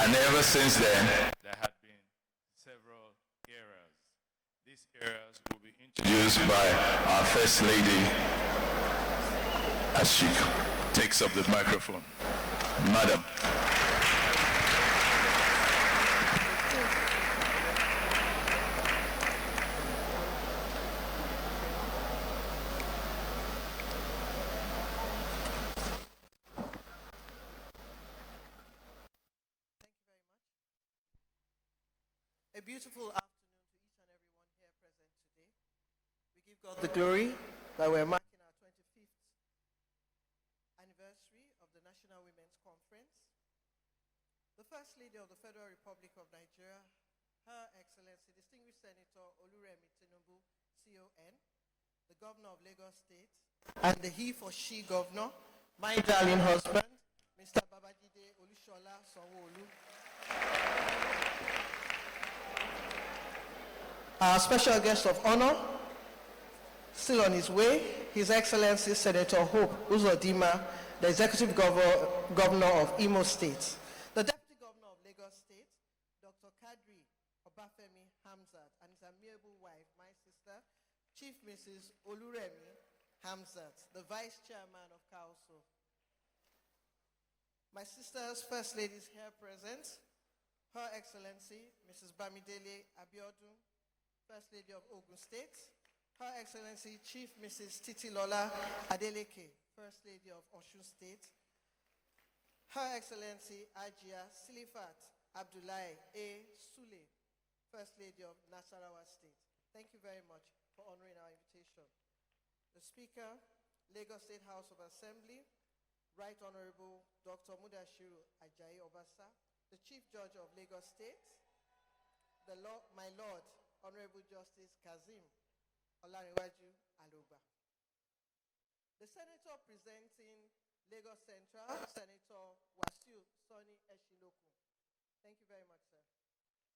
And ever since then, there had been several eras. These eras will be introduced by our First Lady as she takes up the microphone. Madam. A beautiful afternoon to each and everyone here present today. We give God the glory that we're marking our 25th anniversary of the National Women's Conference. The First Lady of the Federal Republic of Nigeria, Her Excellency Distinguished Senator Oluremi Tinubu, CON, the Governor of Lagos State, and the he for she governor, my darling husband, Mr. Babajide Olushola Sanwo-Olu. Our special guest of honor, still on his way, His Excellency Senator Hope Uzodinma, the Executive Governor of Imo State. The Deputy Governor of Lagos State, Dr. Kadri Obafemi Hamzat, and his amiable wife, my sister, Chief Mrs. Oluremi Hamzat, the Vice Chairman of COWLSO. My sisters, First Ladies here present, Her Excellency Mrs. Bamidele Abiodun, First Lady of Ogun State, Her Excellency Chief Mrs. Titilola Adeleke, First Lady of Osun State, Her Excellency Ajia Silifat Abdullahi A. Sule, First Lady of Nasarawa State. Thank you very much for honoring our invitation. The Speaker, Lagos State House of Assembly, Right Honorable Dr. Mudashiru Ajayi Obasa, the Chief Judge of Lagos State, my Lord, Honorable Justice Kazim Olaniwaju Aloba. The Senator presenting Lagos Central, Senator Wasiu Sani Eshiloku. Thank you very much, sir.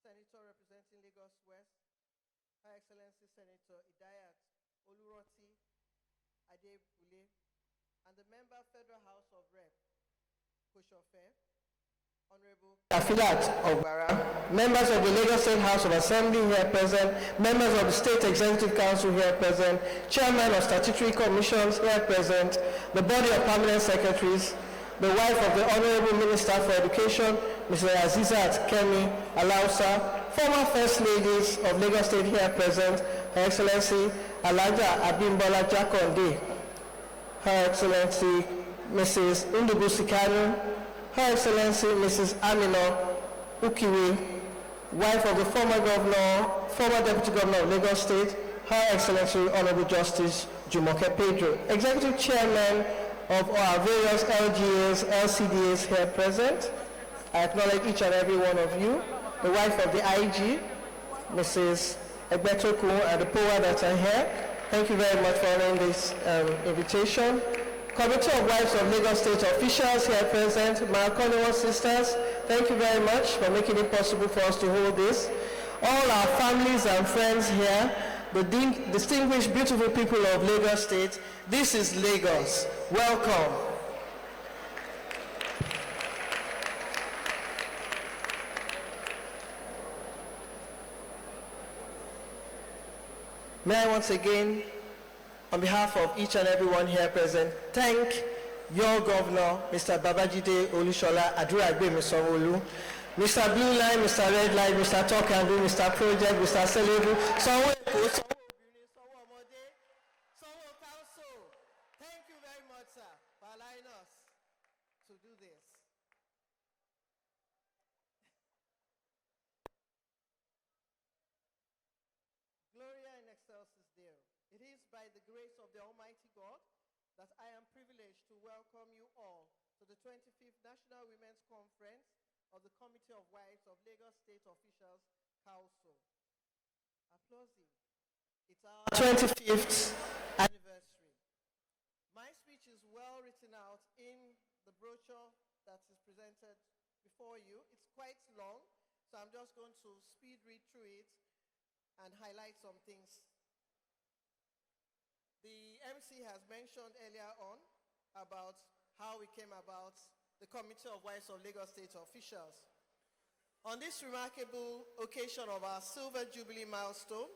Senator representing Lagos West, Her Excellency Senator Idayat Oluroti Adebule, and the Member Federal House of Rep, Koshofe, Honorable Kafilat Ogbara, members of the Lagos State House of Assembly here present, members of the State Executive Council here present, chairman of statutory commissions here present, the body of permanent secretaries, the wife of the Honorable Minister for Education, Mr. Azizat Kemi Alausa, former First Ladies of Lagos State here present, Her Excellency Alaja Abimbola Jakonde, Her Excellency Mrs. Ndubusi Kanu, Her Excellency Mrs. Amina Ukiwi, wife of the former Deputy Governor of Lagos State, Her Excellency Honorable Justice Jumoke Pedro, Executive Chairman of our various LGAs, LCDAs here present. I acknowledge each and every one of you, the wife of the IG, Mrs. Egbetoku, and the POA that are here. Thank you very much for honoring this invitation. Committee of Wives of Lagos State officials here present, my Cornwall sisters, thank you very much for making it possible for us to hold this. All our families and friends here, the distinguished, beautiful people of Lagos State, this is Lagos. Welcome. May I once again, on behalf of each and everyone here present, thank your governor, Mr. Babajide Olushola Aduragbe Sanwo-Olu, Mr. Blue Line, Mr. Red Line, Mr. Talk and Do, Mr. Project, Mr. Celebu, Sanwo-Eko, Sanwo-Obìnrin, Sanwo-Ọmọdé, Sanwo-Council. Thank you very much, sir, for allowing us to do this. Gloria in excelsis Deo. It is by the grace of the Almighty God that I am privileged to welcome you all to the 25th National Women's Conference of the Committee of Wives of Lagos State Officials, COWLSO. Applause. It's our 25th anniversary. My speech is well written out in the brochure that is presented before you. It's quite long, so I'm just going to speed read through it and highlight some things. The MC has mentioned earlier on about how we came about the Committee of Wives of Lagos State Officials. On this remarkable occasion of our Silver Jubilee milestone,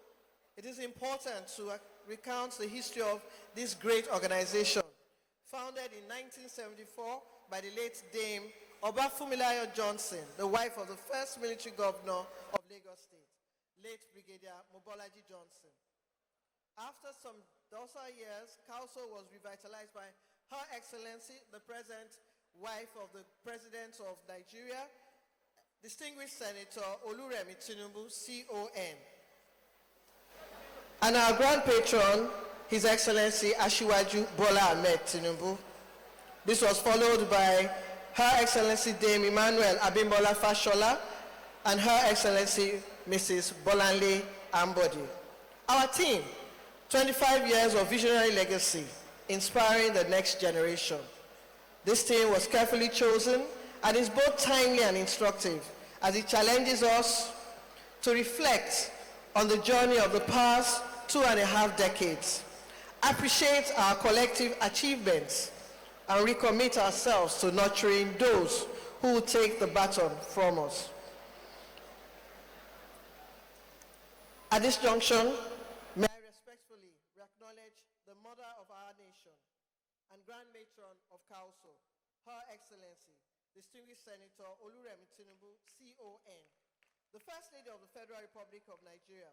it is important to recount the history of this great organization, founded in 1974 by the late Dame Obafumilayo Johnson, the wife of the first military governor of Lagos State, late Brigadier Mobolaji Johnson. After some docile years, COWLSO was revitalized by Her Excellency, the present wife of the President of Nigeria, Distinguished Senator Oluremi Tinubu, CON, and our grand patron, His Excellency Ashiwaju Bola Ahmed Tinubu. This was followed by Her Excellency Dame Emmanuel Abimbola Fashola and Her Excellency Mrs. Bolanle Ambodi. Our team, 25 years of visionary legacy, inspiring the next generation. This team was carefully chosen and is both timely and instructive as it challenges us to reflect on the journey of the past 2.5 decades, appreciate our collective achievements, and recommit ourselves to nurturing those who will take the baton from us. At this junction, may I respectfully acknowledge the mother of our nation and grand matron of COWLSO, Her Excellency, Distinguished Senator Oluremi Tinubu, CON, the First Lady of the Federal Republic of Nigeria.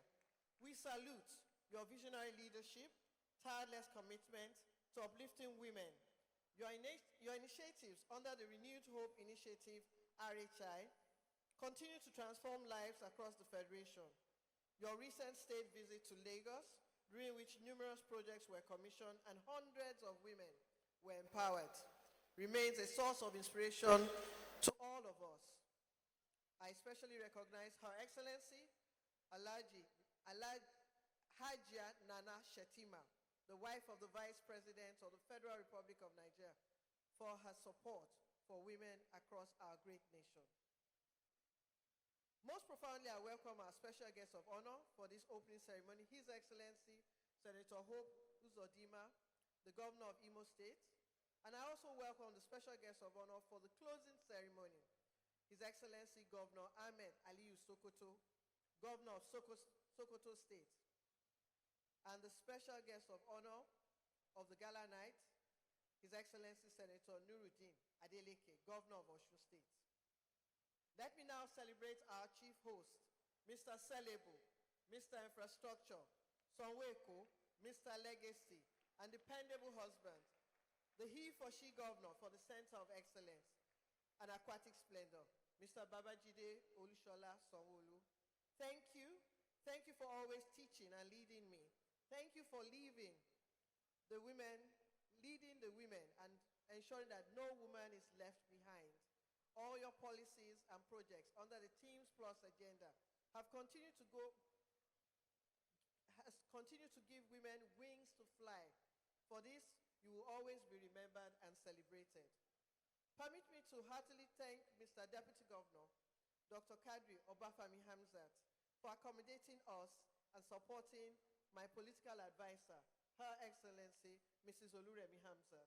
We salute your visionary leadership, tireless commitment to uplifting women. Your initiatives under the Renewed Hope Initiative, RHI, continue to transform lives across the Federation. Your recent state visit to Lagos, during which numerous projects were commissioned and hundreds of women were empowered, remains a source of inspiration to all of us. I especially recognize Her Excellency Hajia Nana Shetima, the wife of the Vice President of the Federal Republic of Nigeria, for her support for women across our great nation. Most profoundly, I welcome our special guest of honor for this opening ceremony, His Excellency Senator Hope Uzodinma, the Governor of Imo State. And I also welcome the special guest of honor for the closing ceremony, His Excellency Governor Ahmed Aliyu Sokoto, Governor of Sokoto State, and the special guest of honor of the gala night, His Excellency Senator Nuruddin Adeleke, Governor of Osun State. Let me now celebrate our chief host, Mr. Celebo, Mr. Infrastructure, Sonweko, Mr. Legacy, and dependable husband, the he-for-she governor for the Center of Excellence and Aquatic Splendor, Mr. Babajide Olushola Sanwo-Olu. Thank you. Thank you for always teaching and leading me. Thank you for leading the women, and ensuring that no woman is left behind. All your policies and projects under the Teams Plus agenda have continued to give women wings to fly. For this, you will always be remembered and celebrated. Permit me to heartily thank Mr. Deputy Governor, Dr. Kadri Obafemi Hamzat, for accommodating us and supporting my political advisor, Her Excellency Mrs. Oluremi Hamzat.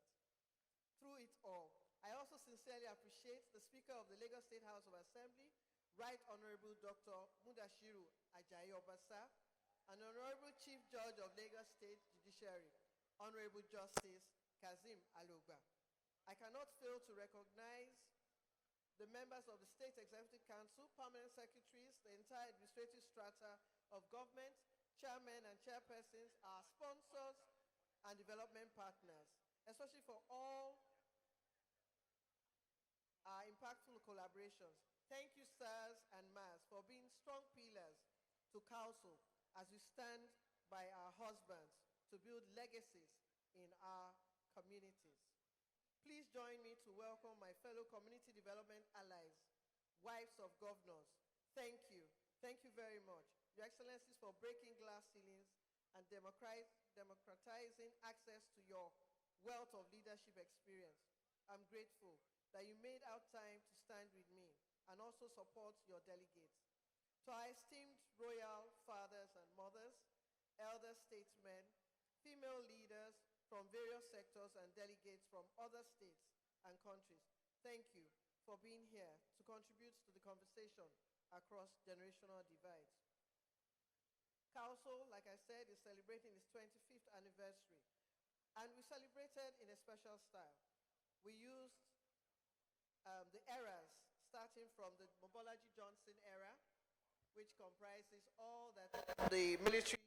Through it all, I also sincerely appreciate the Speaker of the Lagos State House of Assembly, Right Honorable Dr. Mudashiru Ajayi Obasa, and Honorable Chief Judge of Lagos State Judiciary, Honorable Justice Kazim Alogba. I cannot fail to recognize the members of the State Executive Council, permanent secretaries, the entire administrative strata of government, chairmen and chairpersons, our sponsors and development partners, especially for all our impactful collaborations. Thank you, sirs and ma'ams, for being strong pillars to COWLSO as we stand by our husbands to build legacies in our communities. Please join me to welcome my fellow community development allies, wives of governors. Thank you. Thank you very much. Your Excellencies, for breaking glass ceilings and democratizing access to your wealth of leadership experience. I'm grateful that you made out time to stand with me and also support your delegates. To our esteemed royal fathers and mothers, elder statesmen, female leaders from various sectors and delegates from other states and countries, thank you for being here to contribute to the conversation across generational divides. COWLSO, like I said, is celebrating its 25th anniversary. And we celebrated in a special style. We used the eras, starting from the Mobolaji Johnson era, which comprises all that the military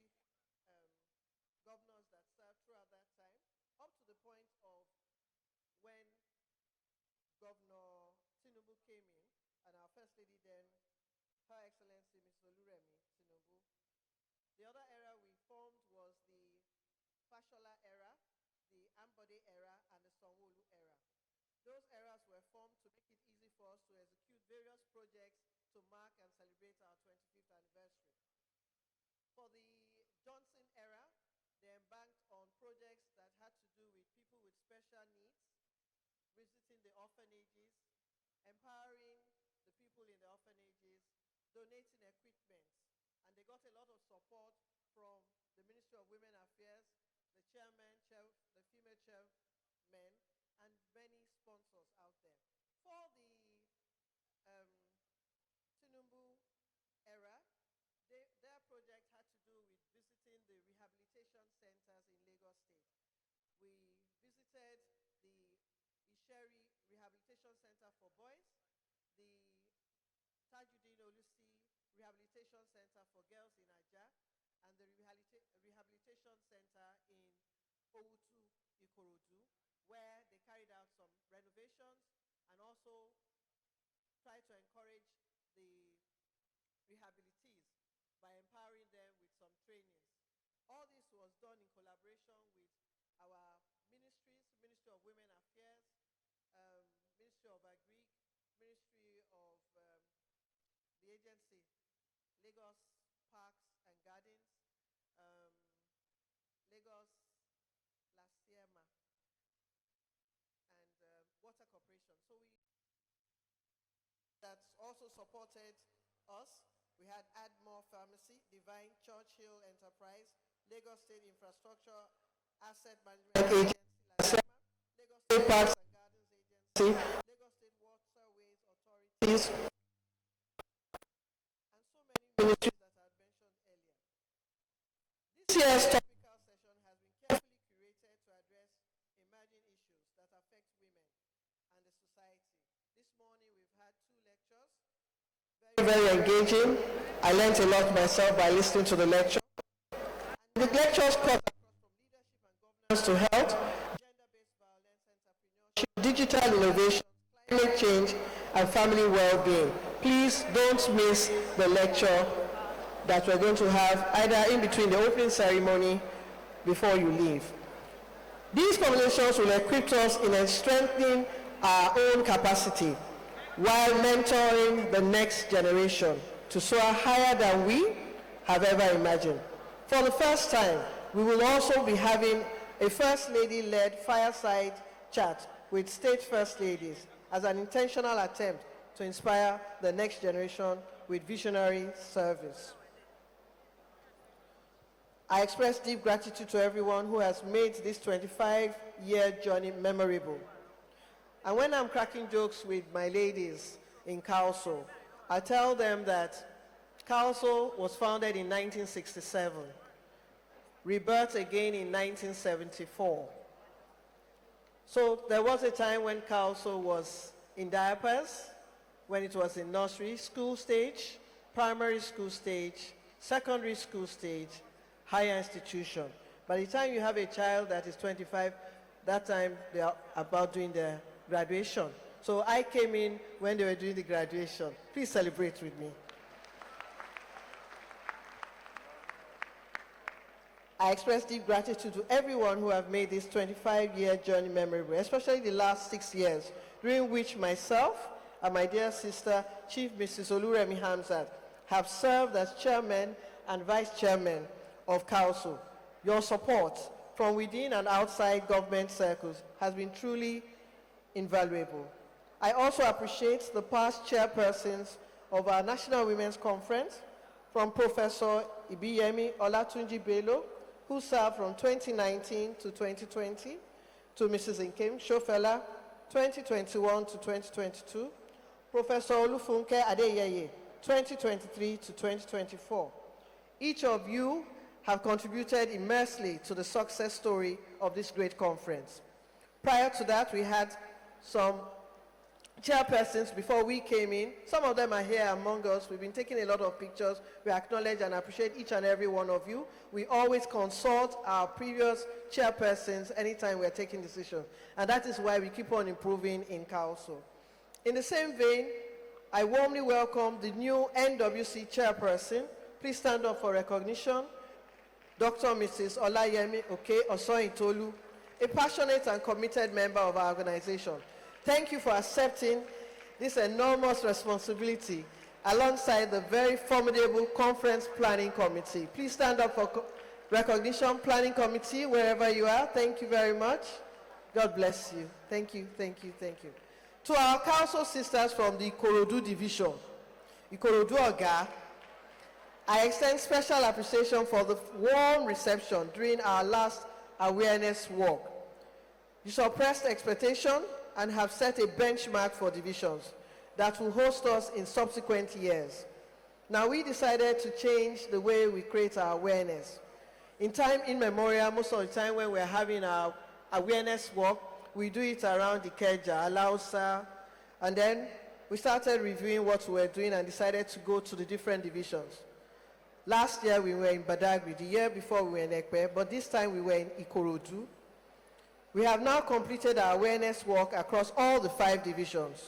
governors that served throughout that time, up to the point of when Governor Tinubu came in, and our First Lady then, Her Excellency Ms. Oluremi Tinubu. The other era we formed was the Fashola era, the Ambode era, and the Sanwo-Olu era. Those eras were formed to make it easy for us to execute various projects to mark and celebrate our 25th anniversary. For the Johnson era, they embarked on projects that had to do with people with special needs, visiting the orphanages, empowering the people in the orphanages, donating equipment, and they got a lot of support from the Ministry of Women Affairs, the chairman, the female chairmen, and many sponsors out there. For the Tinubu era, their project had to do with visiting the rehabilitation centers in Lagos State. We visited the Isheri Rehabilitation Center for Boys, the Tajuddin Olusi Rehabilitation Center for Girls in Ajah, and the Rehabilitation Center in Owutu, Ikorodu, where they carried out some renovations and also tried to encourage the rehabilitees by empowering them with some trainings. All this was done in collaboration with our ministries, Ministry of Women Affairs, Ministry of Agri, Ministry of the agency, Lagos Parks and Gardens, Lagos Lasiema, and Water Corporation. So that's also supported us. We had Admore Pharmacy, Divine Churchill Enterprise, Lagos State Infrastructure Asset Management Agency, LASEMA, Lagos State Parks and Gardens Agency, Lagos State Waterways Authorities, and so many ministries that I had mentioned earlier. This year's topical session has been carefully curated to address emerging issues that affect women and the society. This morning we've had 2 lectures, very engaging. I learned a lot myself by listening to the lecture. And the lectures cut across from leadership and governance to health, gender-based violence, entrepreneurship, digital innovation, climate change, and family well-being. Please don't miss the lecture that we're going to have either in between the opening ceremony before you leave. These conversations will equip us in strengthening our own capacity while mentoring the next generation to soar higher than we have ever imagined. For the first time, we will also be having a First Lady-led fireside chat with state First Ladies as an intentional attempt to inspire the next generation with visionary service. I express deep gratitude to everyone who has made this 25-year journey memorable. And when I'm cracking jokes with my ladies in COWLSO, I tell them that COWLSO was founded in 1967, rebirthed again in 1974. So there was a time when COWLSO was in diapers, when it was in nursery school stage, primary school stage, secondary school stage, higher institution. By the time you have a child that is 25, that time they are about doing their graduation. So I came in when they were doing the graduation. Please celebrate with me. I express deep gratitude to everyone who have made this 25-year journey memorable, especially the last 6 years, during which myself and my dear sister, Chief Mrs. Oluremi Hamzat, have served as chairman and vice chairman of COWLSO. Your support from within and outside government circles has been truly invaluable. I also appreciate the past chairpersons of our National Women's Conference, from Professor Ibiyemi Olatunji Bello, who served from 2019 to 2020, to Mrs. Nkem Shofela, 2021 to 2022, Professor Olufunke Adeyeye, 2023 to 2024. Each of you have contributed immensely to the success story of this great conference. Prior to that, we had some chairpersons before we came in. Some of them are here among us. We've been taking a lot of pictures. We acknowledge and appreciate each and every one of you. We always consult our previous chairpersons anytime we're taking decisions. And that is why we keep on improving in COWLSO. In the same vein, I warmly welcome the new NWC chairperson. Please stand up for recognition. Dr. Mrs. Olayemi Oke Osoyintolu, a passionate and committed member of our organization. Thank you for accepting this enormous responsibility alongside the very formidable Conference Planning Committee. Please stand up for recognition, Planning Committee, wherever you are. Thank you very much. God bless you. Thank you, thank you, thank you. To our COWLSO sisters from the Ikorodu division, Ikorodu Oga, I extend special appreciation for the warm reception during our last awareness walk. You surpassed expectation and have set a benchmark for divisions that will host us in subsequent years. Now we decided to change the way we create our awareness. In time immemorial, most of the time when we're having our awareness walk, we do it around the Ikeja, Alausa, and then we started reviewing what we were doing and decided to go to the different divisions. Last year we were in Badagry, the year before we were in Ekpe, but this time we were in Ikorodu. We have now completed our awareness walk across all the 5 divisions.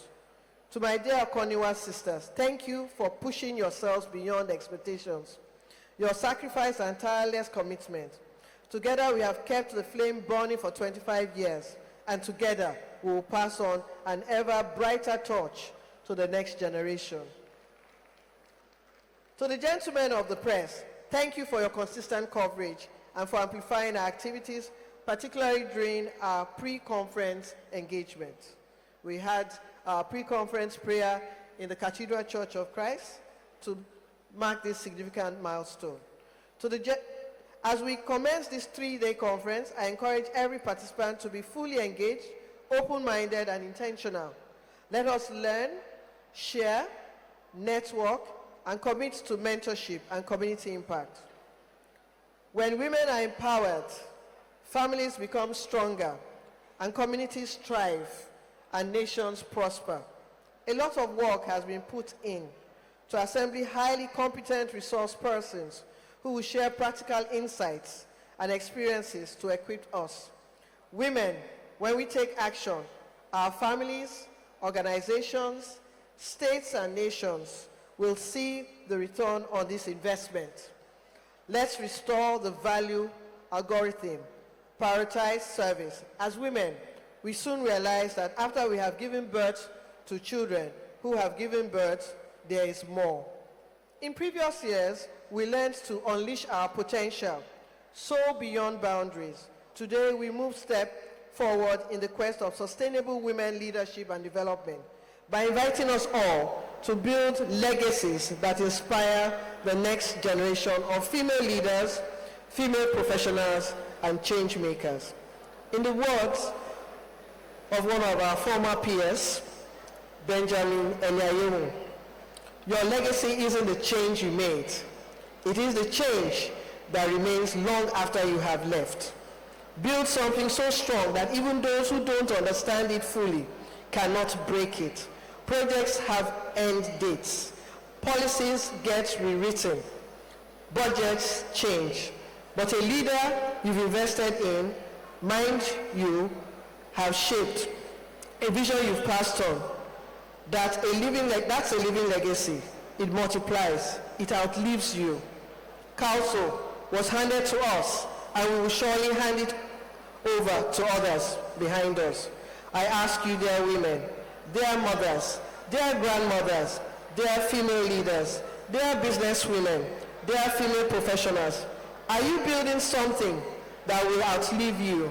To my dear Okoniwa sisters, thank you for pushing yourselves beyond expectations. Your sacrifice and tireless commitment. Together we have kept the flame burning for 25 years, and together we will pass on an ever brighter torch to the next generation. To the gentlemen of the press, thank you for your consistent coverage and for amplifying our activities, particularly during our pre-conference engagement. We had our pre-conference prayer in the Cathedral Church of Christ to mark this significant milestone. As we commence this 3-day conference, I encourage every participant to be fully engaged, open-minded, and intentional. Let us learn, share, network, and commit to mentorship and community impact. When women are empowered, families become stronger, and communities thrive, and nations prosper. A lot of work has been put in to assemble highly competent resource persons who will share practical insights and experiences to equip us. Women, when we take action, our families, organizations, states, and nations will see the return on this investment. Let's restore the value algorithm, prioritize service. As women, we soon realize that after we have given birth to children who have given birth, there is more. In previous years, we learned to unleash our potential, soar beyond boundaries. Today, we move step forward in the quest of sustainable women leadership and development by inviting us all to build legacies that inspire the next generation of female leaders, female professionals, and change makers. In the words of one of our former peers, Benjamin Eliayomu, your legacy isn't the change you made. It is the change that remains long after you have left. Build something so strong that even those who don't understand it fully cannot break it. Projects have end dates. Policies get rewritten. Budgets change. But a leader you've invested in, mind you, have shaped. A vision you've passed on. That's a living legacy. It multiplies. It outlives you. COWLSO was handed to us, and we will surely hand it over to others behind us. I ask you, dear women, dear mothers, dear grandmothers, dear female leaders, dear businesswomen, dear female professionals, are you building something that will outlive you?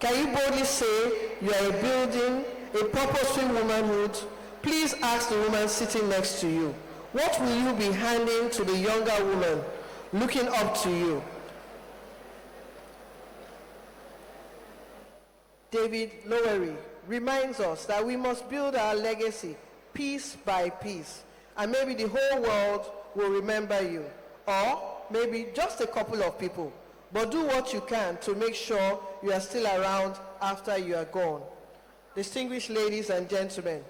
Can you boldly say you are building a purposeful womanhood? Please ask the woman sitting next to you, what will you be handing to the younger woman looking up to you? David Lowery reminds us that we must build our legacy piece by piece, and maybe the whole world will remember you, or maybe just a couple of people. But do what you can to make sure you are still around after you are gone. Distinguished ladies and gentlemen,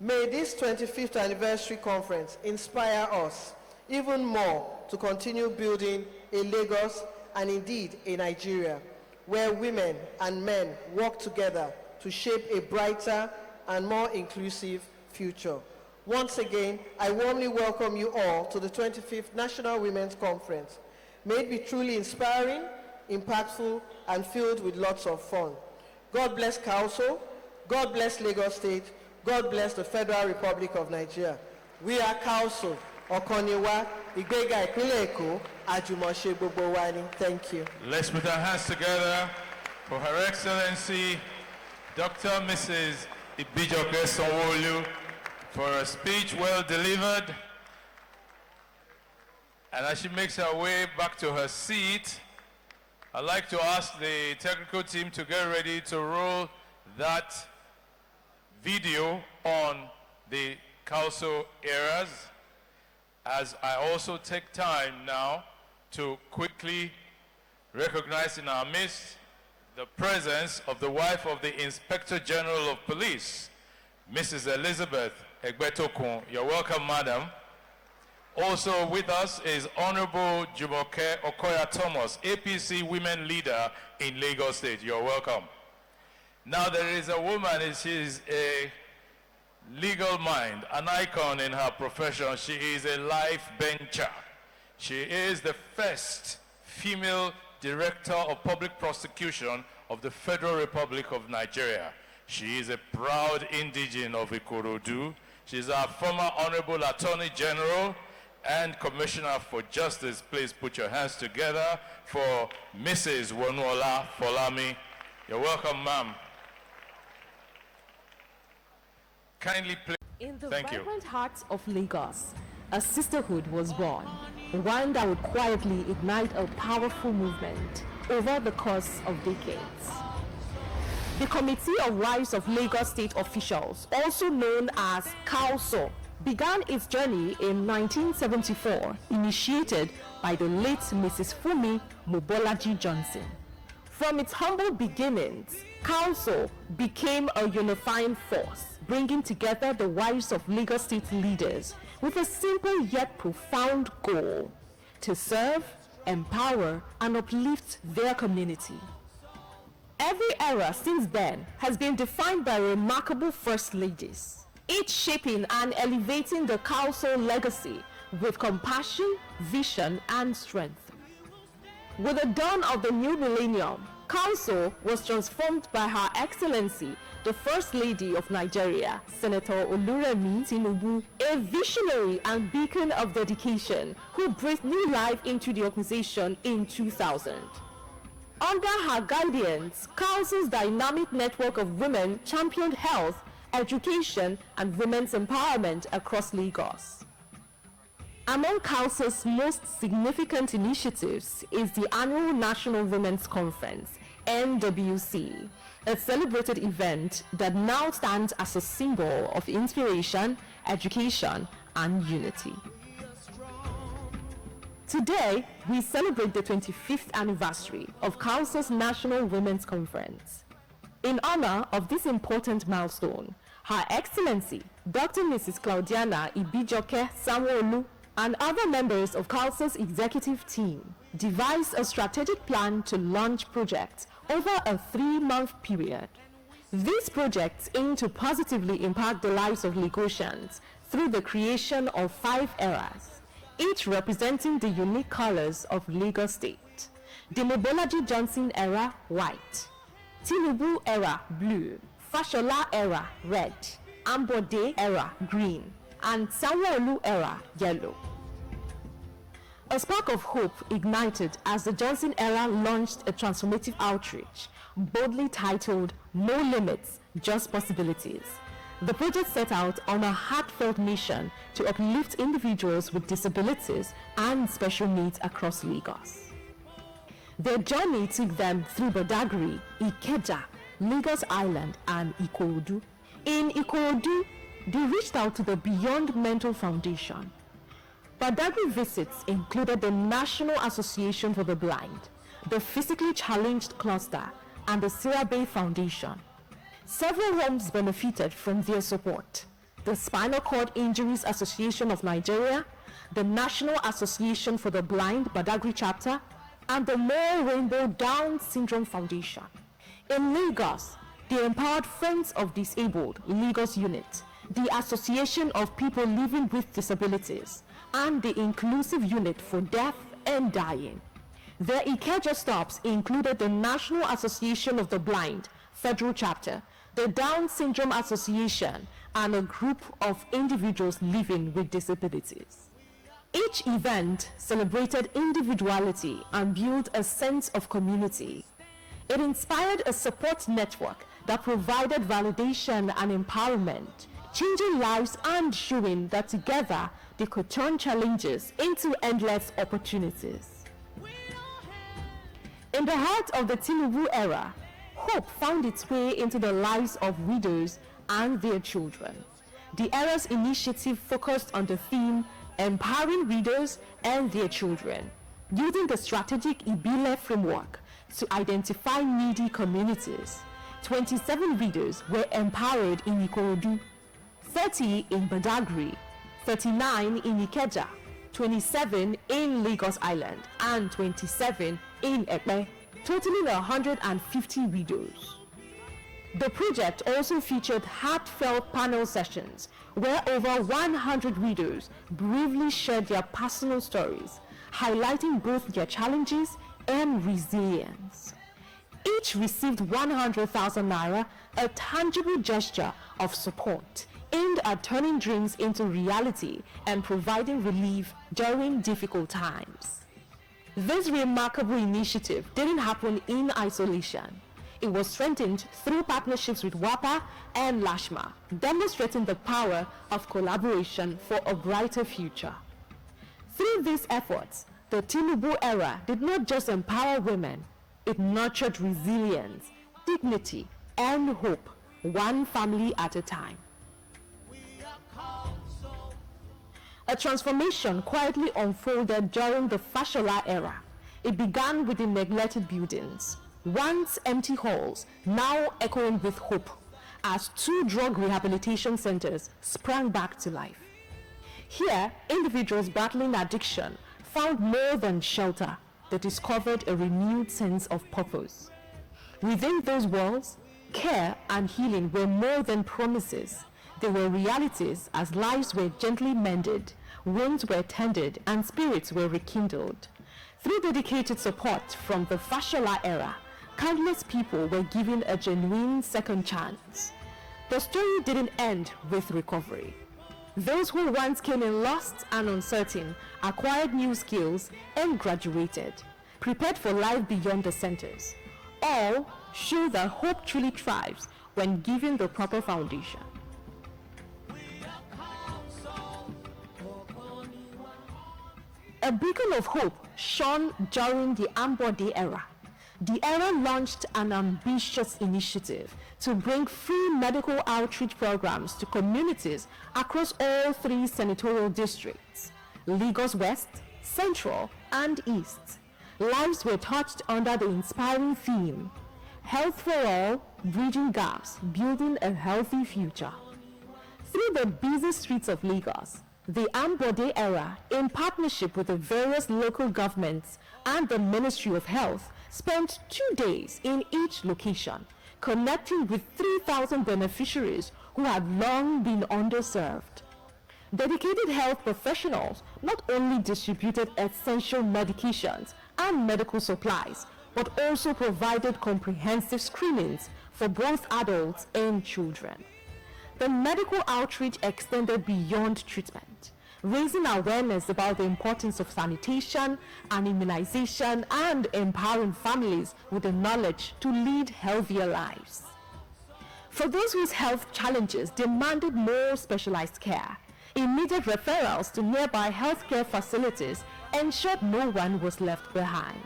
may this 25th anniversary conference inspire us even more to continue building a Lagos and indeed a Nigeria where women and men work together to shape a brighter and more inclusive future. Once again, I warmly welcome you all to the 25th National Women's Conference. May it be truly inspiring, impactful, and filled with lots of fun. God bless COWLSO, God bless Lagos State, God bless the Federal Republic of Nigeria. We are COWLSO, Okoniwa, Igbega Ìpínlẹ̀ Èkó, Àjùmọ̀ṣe gbogbo wa ni. Thank you. Let's put our hands together for Her Excellency Dr. Mrs. Ibijoke Sanwo-Olu for a speech well delivered. And as she makes her way back to her seat, I'd like to ask the technical team to get ready to roll that video on the COWLSO eras, as I also take time now to quickly recognize in our midst the presence of the wife of the Inspector General of Police, Mrs. Elizabeth Egbetokun. You're welcome, madam. Also with us is Honorable Jumoke Okoya Thomas, APC Women Leader in Lagos State. You're welcome. Now there is a woman, she's a legal mind, an icon in her profession. She is a life bencher. She is the first female Director of Public Prosecution of the Federal Republic of Nigeria. She is a proud indigene of Ikorodu. She's our former Honorable Attorney General and Commissioner for Justice. Please put your hands together for Mrs. Wonuola Folami. You're welcome, ma'am. Kindly play. In the Thank you. vibrant heart of Lagos, a sisterhood was born, one that would quietly ignite a powerful movement over the course of decades. The Committee of Wives of Lagos State Officials, also known as COWLSO, began its journey in 1974, initiated by the late Mrs. Fumi Mobolaji Johnson. From its humble beginnings, COWLSO became a unifying force, bringing together the wives of Lagos State leaders with a simple yet profound goal: to serve, empower, and uplift their community. Every era since then has been defined by remarkable first ladies, each shaping and elevating the COWLSO legacy with compassion, vision, and strength. With the dawn of the new millennium, COWLSO was transformed by Her Excellency, the First Lady of Nigeria, Senator Oluremi Tinubu, a visionary and beacon of dedication who breathed new life into the organization in 2000. Under her guidance, COWLSO's dynamic network of women championed health, education, and women's empowerment across Lagos. Among COWLSO's most significant initiatives is the annual National Women's Conference, NWC, a celebrated event that now stands as a symbol of inspiration, education, and unity. Today, we celebrate the 25th anniversary of COWLSO's National Women's Conference. In honor of this important milestone, Her Excellency, Dr. Mrs. Claudiana Ibijoke Sanwo-Olu, and other members of COWLSO's executive team devised a strategic plan to launch projects over a 3-month period. These projects aim to positively impact the lives of Lagosians through the creation of 5 eras, each representing the unique colors of Lagos State. The Mobolaji Johnson era, white; Tinubu era, blue; Fashola era, red; Ambode era, green; and Sanwo-Olu era, yellow. A spark of hope ignited as the Johnson era launched a transformative outreach, boldly titled No Limits, Just Possibilities. The project set out on a heartfelt mission to uplift individuals with disabilities and special needs across Lagos. Their journey took them through Badagry, Ikeja, Lagos Island, and Ikorodu. In Ikorodu, they reached out to the Beyond Mental Foundation. Badagry visits included the National Association for the Blind, the Physically Challenged Cluster, and the Sirabe Foundation. Several homes benefited from their support. The Spinal Cord Injuries Association of Nigeria, the National Association for the Blind Badagry Chapter, and the More Rainbow Down Syndrome Foundation. In Lagos, the Empowered Friends of Disabled Lagos Unit, the Association of People Living with Disabilities, and the Inclusive Unit for Deaf and Dying. Their Ikeja stops included the National Association of the Blind Federal Chapter, the Down Syndrome Association, and a group of individuals living with disabilities. Each event celebrated individuality and built a sense of community. It inspired a support network that provided validation and empowerment, changing lives and showing that together they could turn challenges into endless opportunities. In the heart of the Tinubu era, hope found its way into the lives of widows and their children. The era's initiative focused on the theme empowering widows and their children, using the strategic Ibile framework to identify needy communities. 27 widows were empowered in Ikorodu, 30 in Badagry, 39 in Ikeja, 27 in Lagos Island, and 27 in Ekpe, totaling 150 widows. The project also featured heartfelt panel sessions where over 100 widows bravely shared their personal stories, highlighting both their challenges and resilience. Each received 100,000 naira, a tangible gesture of support aimed at turning dreams into reality and providing relief during difficult times. This remarkable initiative didn't happen in isolation. It was strengthened through partnerships with WAPA and Lashma, demonstrating the power of collaboration for a brighter future. Through these efforts, the Tinubu era did not just empower women, it nurtured resilience, dignity, and hope, one family at a time. A transformation quietly unfolded during the Fashola era. It began with the neglected buildings, once empty halls, now echoing with hope, as 2 drug rehabilitation centers sprang back to life. Here, individuals battling addiction found more than shelter. They discovered a renewed sense of purpose. Within those walls, care and healing were more than promises. They were realities as lives were gently mended, wounds were tended, and spirits were rekindled. Through dedicated support from the Fashola era, countless people were given a genuine second chance. The story didn't end with recovery. Those who once came in lost and uncertain acquired new skills and graduated, prepared for life beyond the centers. All show that hope truly thrives when given the proper foundation. A beacon of hope shone during the Ambode era. The era launched an ambitious initiative to bring free medical outreach programs to communities across all 3 senatorial districts, Lagos West, Central, and East. Lives were touched under the inspiring theme, Health for All, Bridging Gaps, Building a Healthy Future. Through the busy streets of Lagos, the Ambode era, in partnership with the various local governments and the Ministry of Health, spent 2 days in each location, connecting with 3,000 beneficiaries who had long been underserved. Dedicated health professionals not only distributed essential medications and medical supplies, but also provided comprehensive screenings for both adults and children. The medical outreach extended beyond treatment, raising awareness about the importance of sanitation and immunization and empowering families with the knowledge to lead healthier lives. For those whose health challenges demanded more specialized care, immediate referrals to nearby healthcare facilities ensured no one was left behind.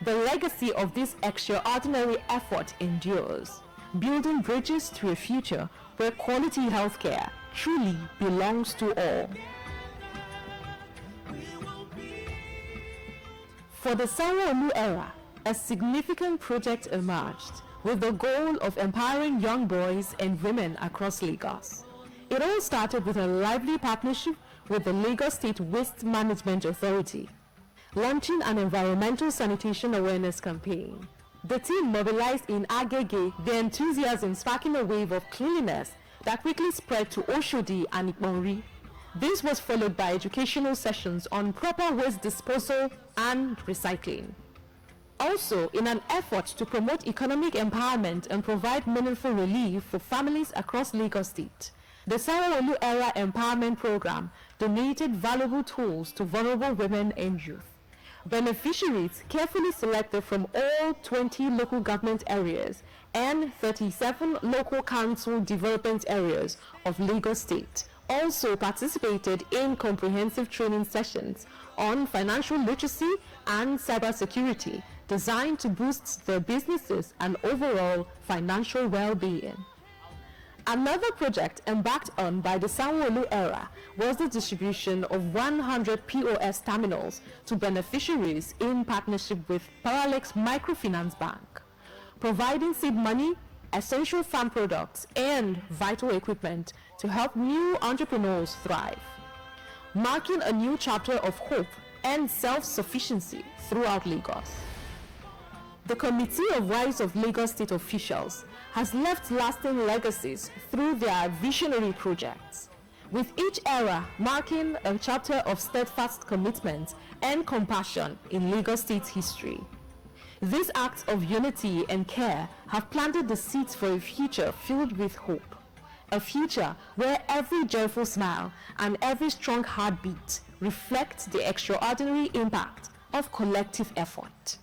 The legacy of this extraordinary effort endures. building bridges to a future where quality healthcare truly belongs to all. For the Sanwo-Olu era, a significant project emerged with the goal of empowering young boys and women across Lagos. It all started with a lively partnership with the Lagos State Waste Management Authority, launching an environmental sanitation awareness campaign. The team mobilized in Agege, their enthusiasm sparking a wave of cleanliness that quickly spread to Oshodi and Iponri. This was followed by educational sessions on proper waste disposal and recycling. Also, in an effort to promote economic empowerment and provide meaningful relief for families across Lagos State, the Sanwo-Olu Era Empowerment Program donated valuable tools to vulnerable women and youth. Beneficiaries carefully selected from all 20 local government areas and 37 local council development areas of Lagos State also participated in comprehensive training sessions on financial literacy and cybersecurity designed to boost their businesses and overall financial well-being. Another project embarked on by the Sanwo-Olu era was the distribution of 100 POS terminals to beneficiaries in partnership with Paralex Microfinance Bank, providing seed money, essential farm products, and vital equipment to help new entrepreneurs thrive, marking a new chapter of hope and self-sufficiency throughout Lagos. The Committee of Wives of Lagos State officials has left lasting legacies through their visionary projects, with each era marking a chapter of steadfast commitment and compassion in Lagos State's history. These acts of unity and care have planted the seeds for a future filled with hope, a future where every joyful smile and every strong heartbeat reflect the extraordinary impact of collective effort.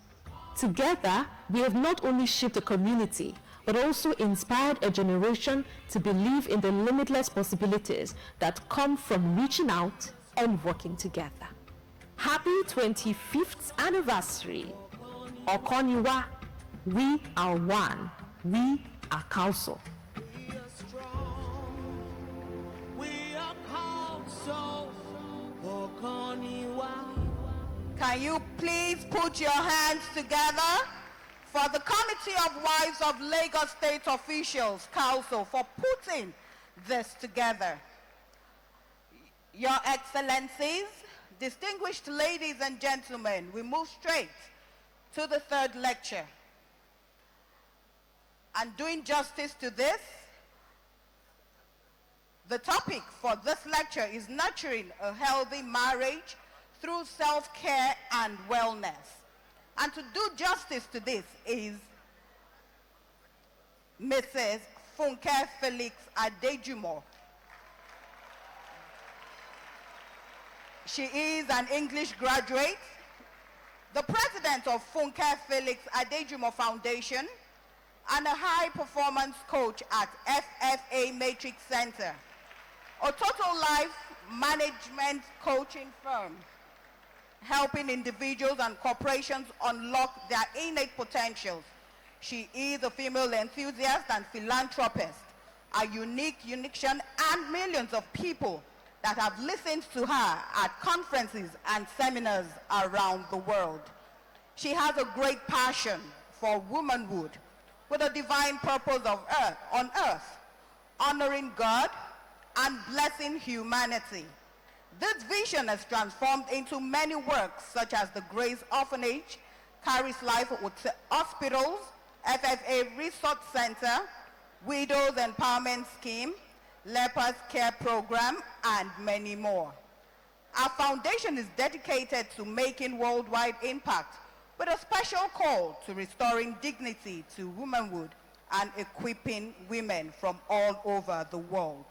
Together, we have not only shaped a community, but also inspired a generation to believe in the limitless possibilities that come from reaching out and working together. Happy 25th anniversary. Okoniwa, we are one. We are COWLSO. Can you please put your hands together for the Committee of Wives of Lagos State officials, COWLSO, for putting this together. Your Excellencies, distinguished ladies and gentlemen, we move straight to the third lecture. And doing justice to this, the topic for this lecture is nurturing a healthy marriage through self-care and wellness. And to do justice to this is Mrs. Funke Felix Adejumo. She is an English graduate, the president of Funke Felix Adejumo Foundation, and a high-performance coach at FFA Matrix Center, a total life management coaching firm, helping individuals and corporations unlock their innate potentials. She is a female enthusiast and philanthropist, a unique uniction, and millions of people that have listened to her at conferences and seminars around the world. She has a great passion for womanhood with a divine purpose on earth, honoring God and blessing humanity. This vision has transformed into many works such as the Grace Orphanage, Caris Life Hospitals, FFA Resource Center, Widows Empowerment Scheme, Lepers Care Program, and many more. Our foundation is dedicated to making worldwide impact with a special call to restoring dignity to womanhood and equipping women from all over the world.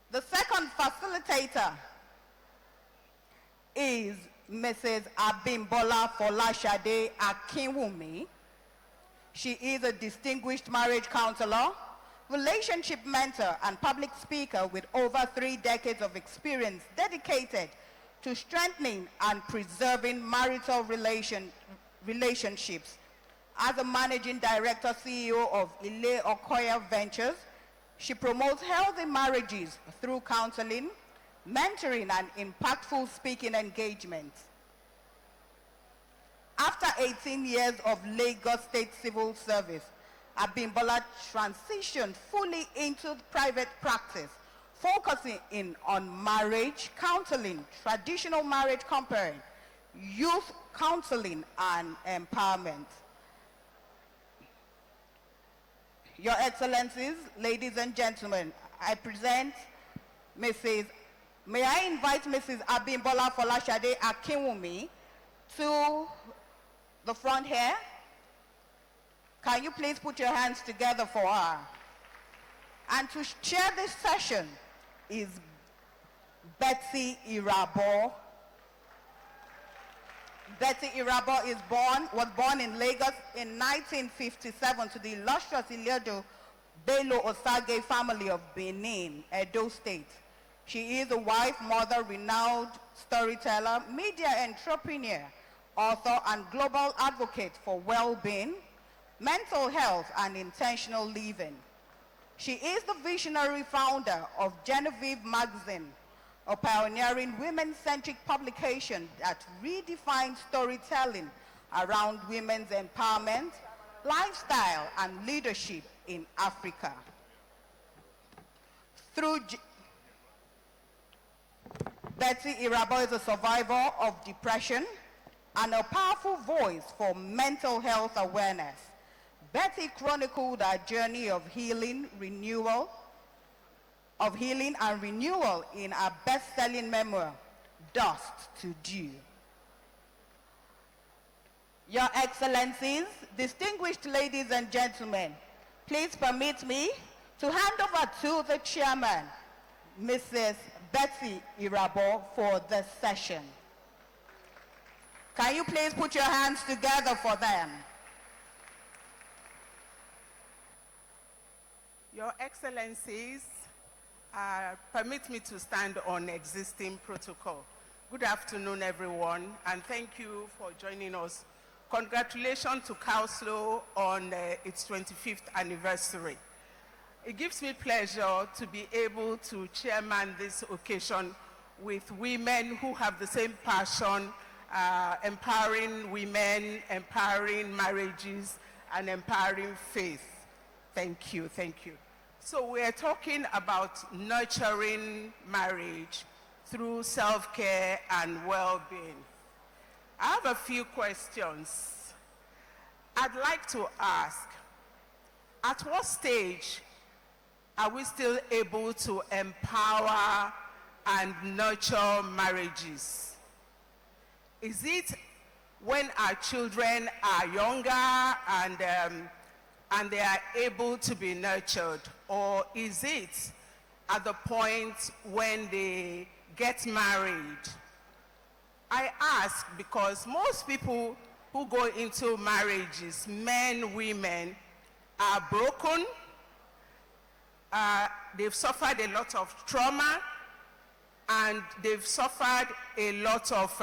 The second facilitator is Mrs. Abimbola Folashade Akinwumi. She is a distinguished marriage counselor, relationship mentor, and public speaker with over 3 decades of experience dedicated to strengthening and preserving marital relationships. As a managing director, CEO of Ile Okoya Ventures, she promotes healthy marriages through counseling, mentoring, and impactful speaking engagements. After 18 years of Lagos State Civil Service, Abimbola transitioned fully into private practice, focusing on marriage counseling, traditional marriage comparing, youth counseling, and empowerment. Your Excellencies, ladies and gentlemen, I present may I invite Mrs. Abimbola Folashade Akinwumi to the front here. Can you please put your hands together for her? And to chair this session is Betsy Irabo. Betsy Irabo was born in Lagos in 1957 to the illustrious Iliodo Bello Osage family of Benin, Edo State. She is a wife, mother, renowned storyteller, media entrepreneur, author, and global advocate for well-being, mental health, and intentional living. She is the visionary founder of Genevieve Magazine, a pioneering women-centric publication that redefines storytelling around women's empowerment, lifestyle, and leadership in Africa. Betsy Irabo is a survivor of depression and a powerful voice for mental health awareness. Betsy chronicled her journey of healing and renewal in her best-selling memoir, Dust to Dew. Your Excellencies, distinguished ladies and gentlemen, please permit me to hand over to the chairman, Mrs. Betsy Irabo, for the session. Can you please put your hands together for them? Your Excellencies, permit me to stand on existing protocol. Good afternoon, everyone, and thank you for joining us. Congratulations to COWLSO on its 25th anniversary. It gives me pleasure to be able to chairman this occasion with women who have the same passion, empowering women, empowering marriages, and empowering faith. Thank you, thank you. So we're talking about nurturing marriage through self-care and well-being. I have a few questions. I'd like to ask, at what stage are we still able to empower and nurture marriages? Is it when our children are younger and they are able to be nurtured? Or is it at the point when they get married? I ask because most people who go into marriages, men, women, are broken. They've suffered a lot of trauma, and they've suffered a lot of,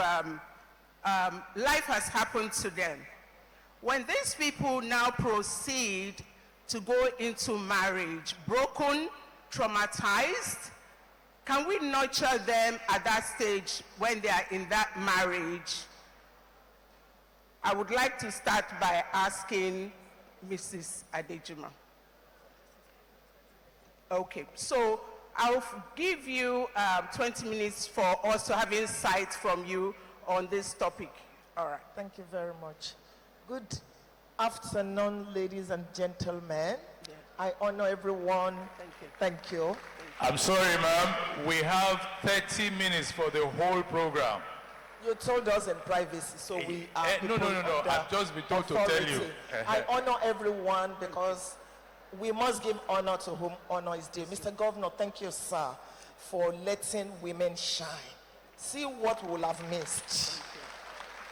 life has happened to them. When these people now proceed to go into marriage, broken, traumatized, can we nurture them at that stage when they are in that marriage? I would like to start by asking Mrs. Adejima. Okay, so I'll give you 20 minutes for us to have insights from you on this topic. All right. Thank you very much. Good afternoon, ladies and gentlemen. Yeah. I honor everyone. Thank you. Thank you. I'm sorry, ma'am. We have 30 minutes for the whole program. You told us in privacy, so we are No. I've just been told to tell you. I honor everyone because we must give honor to whom honor is due. Mr. Governor, thank you, sir, for letting women shine. See what we'll have missed.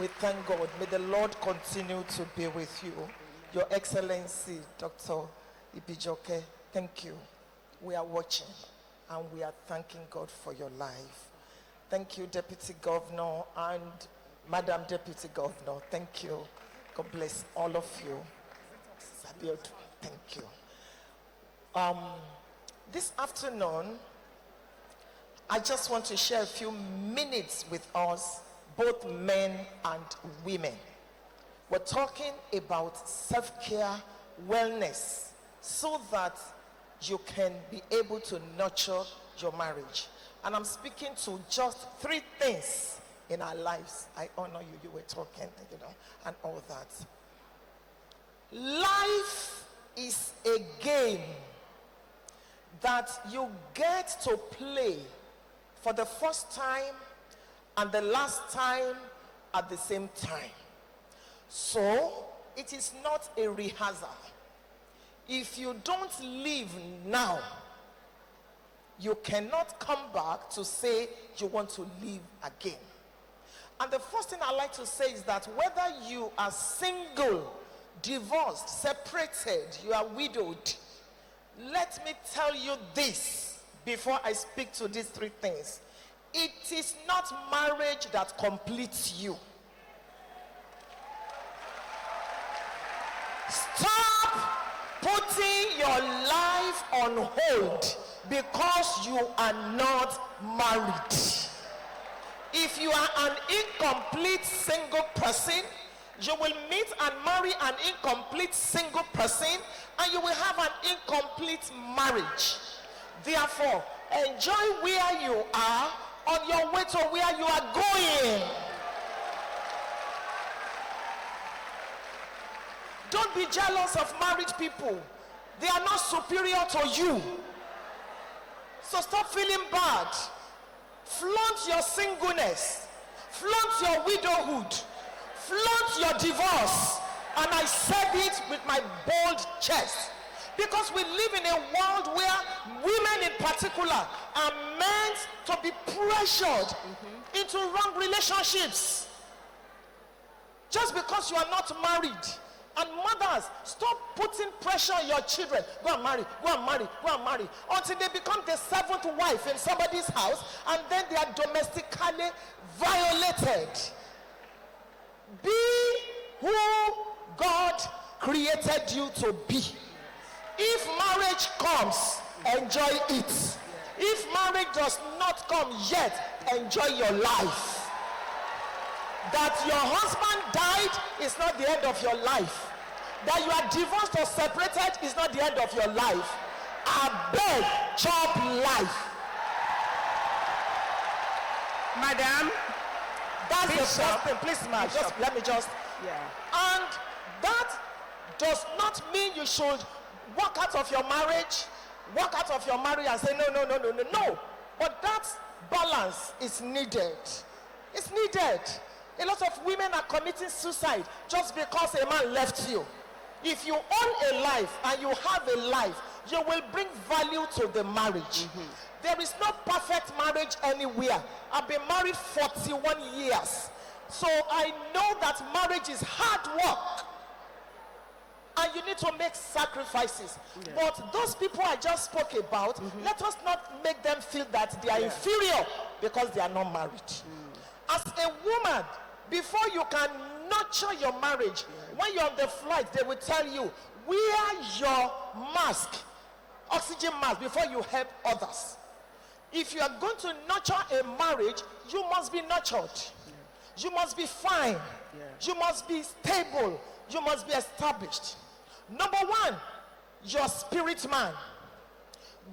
We thank God. May the Lord continue to be with you. Your Excellency, Dr. Ibijoke, thank you. We are watching and we are thanking God for your life. Thank you, Deputy Governor and Madam Deputy Governor. Thank you. God bless all of you. Sabiot, thank you. This afternoon, I just want to share a few minutes with us, both men and women. We're talking about self-care, wellness, so that you can be able to nurture your marriage. And I'm speaking to just 3 things in our lives. I honor you, you were talking, and all that. Life is a game that you get to play for the first time and the last time at the same time. So, it is not a rehearsal. If you don't live now, you cannot come back to say you want to live again. And the first thing I like to say is that whether you are single, divorced, separated, you are widowed, let me tell you this before I speak to these 3 things. It is not marriage that completes you. Stop putting your life on hold because you are not married. If you are an incomplete single person, you will meet and marry an incomplete single person, and you will have an incomplete marriage. Therefore, enjoy where you are on your way to where you are going. Don't be jealous of married people. They are not superior to you. So stop feeling bad. Flaunt your singleness. Flaunt your widowhood. Flaunt your divorce. And I said it with my bold chest. Because we live in a world where women in particular are meant to be pressured into wrong relationships. Just because you are not married. And mothers, stop putting pressure on your children. Go and marry, go and marry, go and marry. Until they become the 7th wife in somebody's house, and then they are domestically violated. Be who God created you to be. If marriage comes, enjoy it. If marriage does not come yet, enjoy your life. That your husband died is not the end of your life. That you are divorced or separated is not the end of your life. I beg, chop life. Madam, that's Bishop, the first thing. Please, ma'am, just let me just. Yeah. And that does not mean you should walk out of your marriage, and say no. But that balance is needed. It's needed. A lot of women are committing suicide just because a man left you. If you own a life and you have a life, you will bring value to the marriage. There is no perfect marriage anywhere. I've been married 41 years. So I know that marriage is hard work. And you need to make sacrifices. Yeah. But those people I just spoke about, let us not make them feel that they are inferior because they are not married. As a woman, before you can nurture your marriage, when you're on the flight, they will tell you, wear your mask, oxygen mask, before you help others. If you are going to nurture a marriage, you must be nurtured. You must be fine. You must be stable. You must be established. Number 1, your spirit man.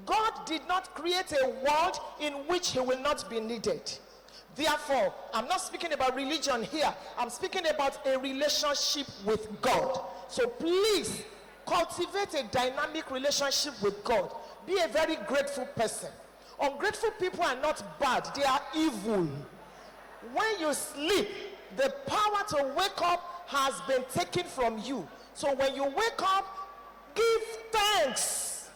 God did not create a world in which he will not be needed. Therefore, I'm not speaking about religion here. I'm speaking about a relationship with God. So please, cultivate a dynamic relationship with God. Be a very grateful person. Ungrateful people are not bad. They are evil. When you sleep, the power to wake up has been taken from you. So when you wake up, give thanks.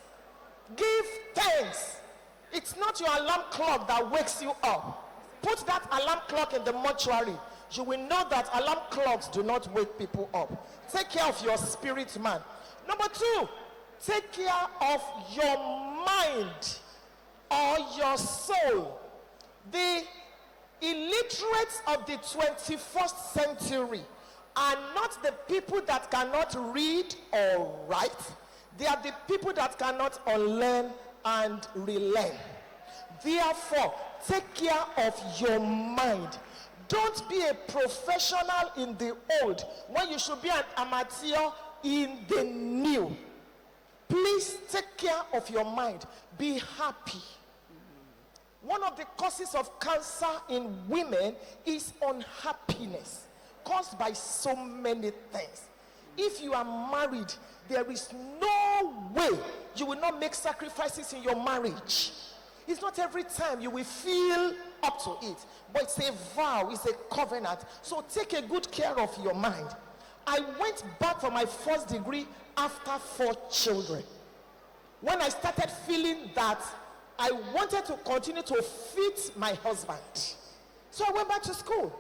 Give thanks. It's not your alarm clock that wakes you up. Put that alarm clock in the mortuary. You will know that alarm clocks do not wake people up. Take care of your spirit man. Number 2, take care of your mind or your soul. The illiterates of the 21st century are not the people that cannot read or write. They are the people that cannot unlearn and relearn. Therefore, take care of your mind. Don't be a professional in the old when you should be an amateur in the new. Please take care of your mind. Be happy. One of the causes of cancer in women is unhappiness, caused by so many things. If you are married, there is no way you will not make sacrifices in your marriage. It's not every time you will feel up to it, but it's a vow, it's a covenant. So take a good care of your mind. I went back for my first degree after 4 children. When I started feeling that I wanted to continue to fit my husband, so I went back to school.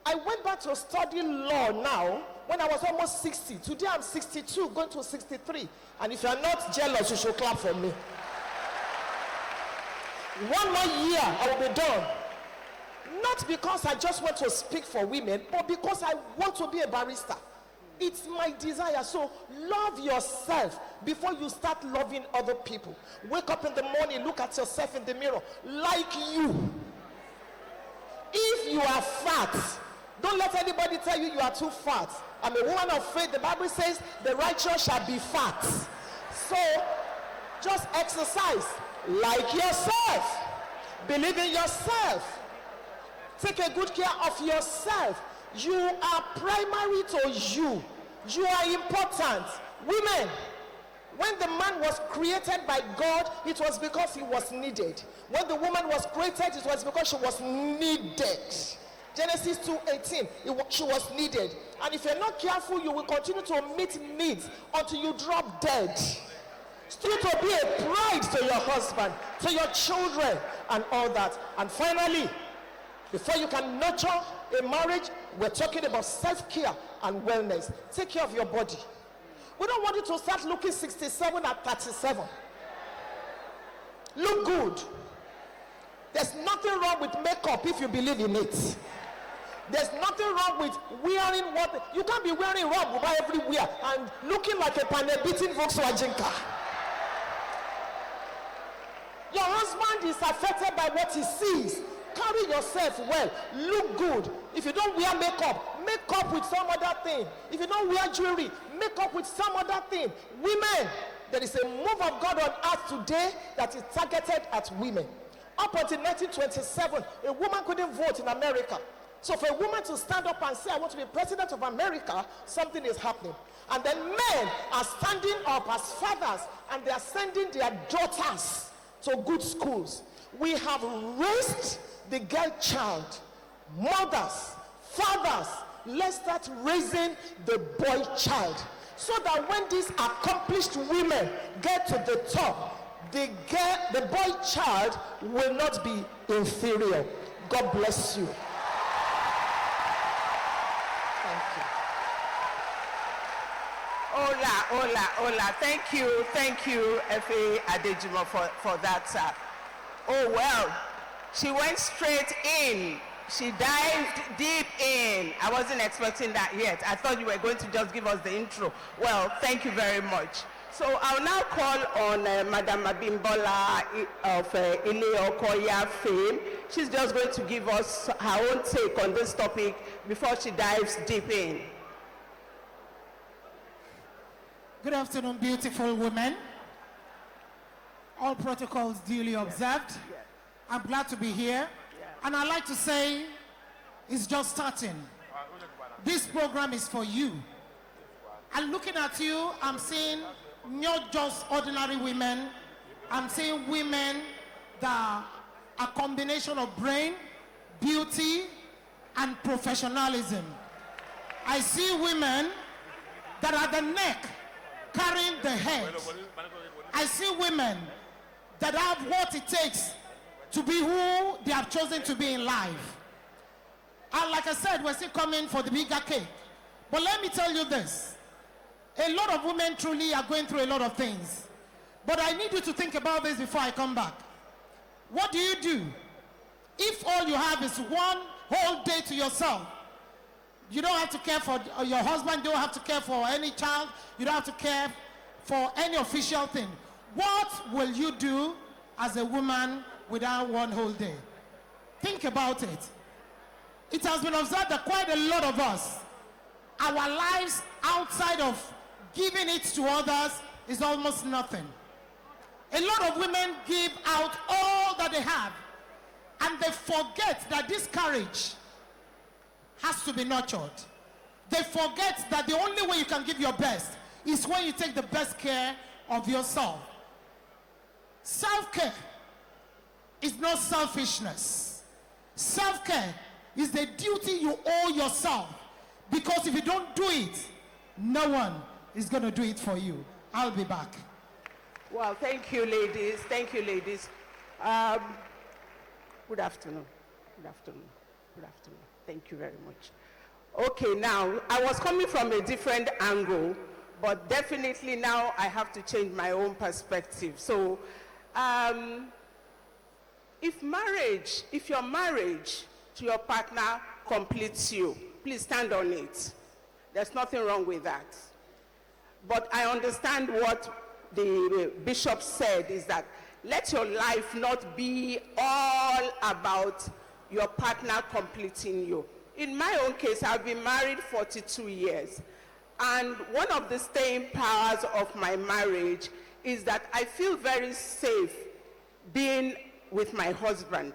I went back to study law now when I was almost 60. Today I'm 62, going to 63. And if you're not jealous, you should clap for me. 1 more year, I will be done. Not because I just want to speak for women, but because I want to be a barrister. It's my desire. So love yourself before you start loving other people. Wake up in the morning, look at yourself in the mirror like you. If you are fat, don't let anybody tell you you are too fat. I'm a woman of faith. The Bible says the righteous shall be fat. So just exercise like yourself. Believe in yourself. Take a good care of yourself. You are primary to you. You are important. Women, when the man was created by God, it was because he was needed. When the woman was created, it was because she was needed. Genesis 2:18, she was needed. And if you're not careful, you will continue to meet needs until you drop dead. Still to be a pride to your husband, to your children, and all that. And finally, before you can nurture a marriage, we're talking about self-care and wellness. Take care of your body. We don't want you to start looking 67 at 37. Look good. There's nothing wrong with makeup if you believe in it. There's nothing wrong with wearing what you can't be wearing rubber everywhere and looking like a pan-beating Volkswagen car. Your husband is affected by what he sees. Carry yourself well. Look good. If you don't wear makeup, make up with some other thing. If you don't wear jewelry, make up with some other thing. Women, there is a move of God on earth today that is targeted at women. Up until 1927, a woman couldn't vote in America. So for a woman to stand up and say, I want to be president of America, something is happening. And then men are standing up as fathers and they are sending their daughters to good schools. We have raised the girl child. Mothers, fathers, let's start raising the boy child. So that when these accomplished women get to the top, the boy child will not be inferior. God bless you. Hola. Thank you, F.A. Adejimo, for that. Oh, well, she went straight in. She dived deep in. I wasn't expecting that yet. I thought you were going to just give us the intro. Well, thank you very much. So I'll now call on Madam Abimbola of Ile Okoya fame. She's just going to give us her own take on this topic before she dives deep in. Good afternoon, beautiful women. All protocols duly observed. I'm glad to be here. And I'd like to say, it's just starting. This program is for you. And looking at you, I'm seeing not just ordinary women. I'm seeing women that are a combination of brain, beauty, and professionalism. I see women that are the neck carrying the head. I see women that have what it takes to be who they have chosen to be in life. And like I said, we're still coming for the bigger cake. But let me tell you this. A lot of women truly are going through a lot of things. But I need you to think about this before I come back. What do? If all you have is one whole day to yourself, You don't have to care for your husband, you don't have to care for any child, you don't have to care for any official thing. What will you do as a woman without one whole day? Think about it. It has been observed that quite a lot of us, our lives outside of giving it to others is almost nothing. A lot of women give out all that they have, and they forget that this courage has to be nurtured. They forget that the only way you can give your best is when you take the best care of yourself. Self-care is not selfishness. Self-care is the duty you owe yourself, because if you don't do it, no one is going to do it for you. I'll be back. Well, thank you, ladies. Thank you, ladies. Good afternoon. Good afternoon. Good afternoon. Thank you very much. Okay, now, I was coming from a different angle, but definitely now I have to change my own perspective. So, if your marriage to your partner completes you, please stand on it. There's nothing wrong with that. But I understand what the bishop said is that let your life not be all about your partner completing you. In my own case, I've been married 42 years. And one of the staying powers of my marriage is that I feel very safe being with my husband.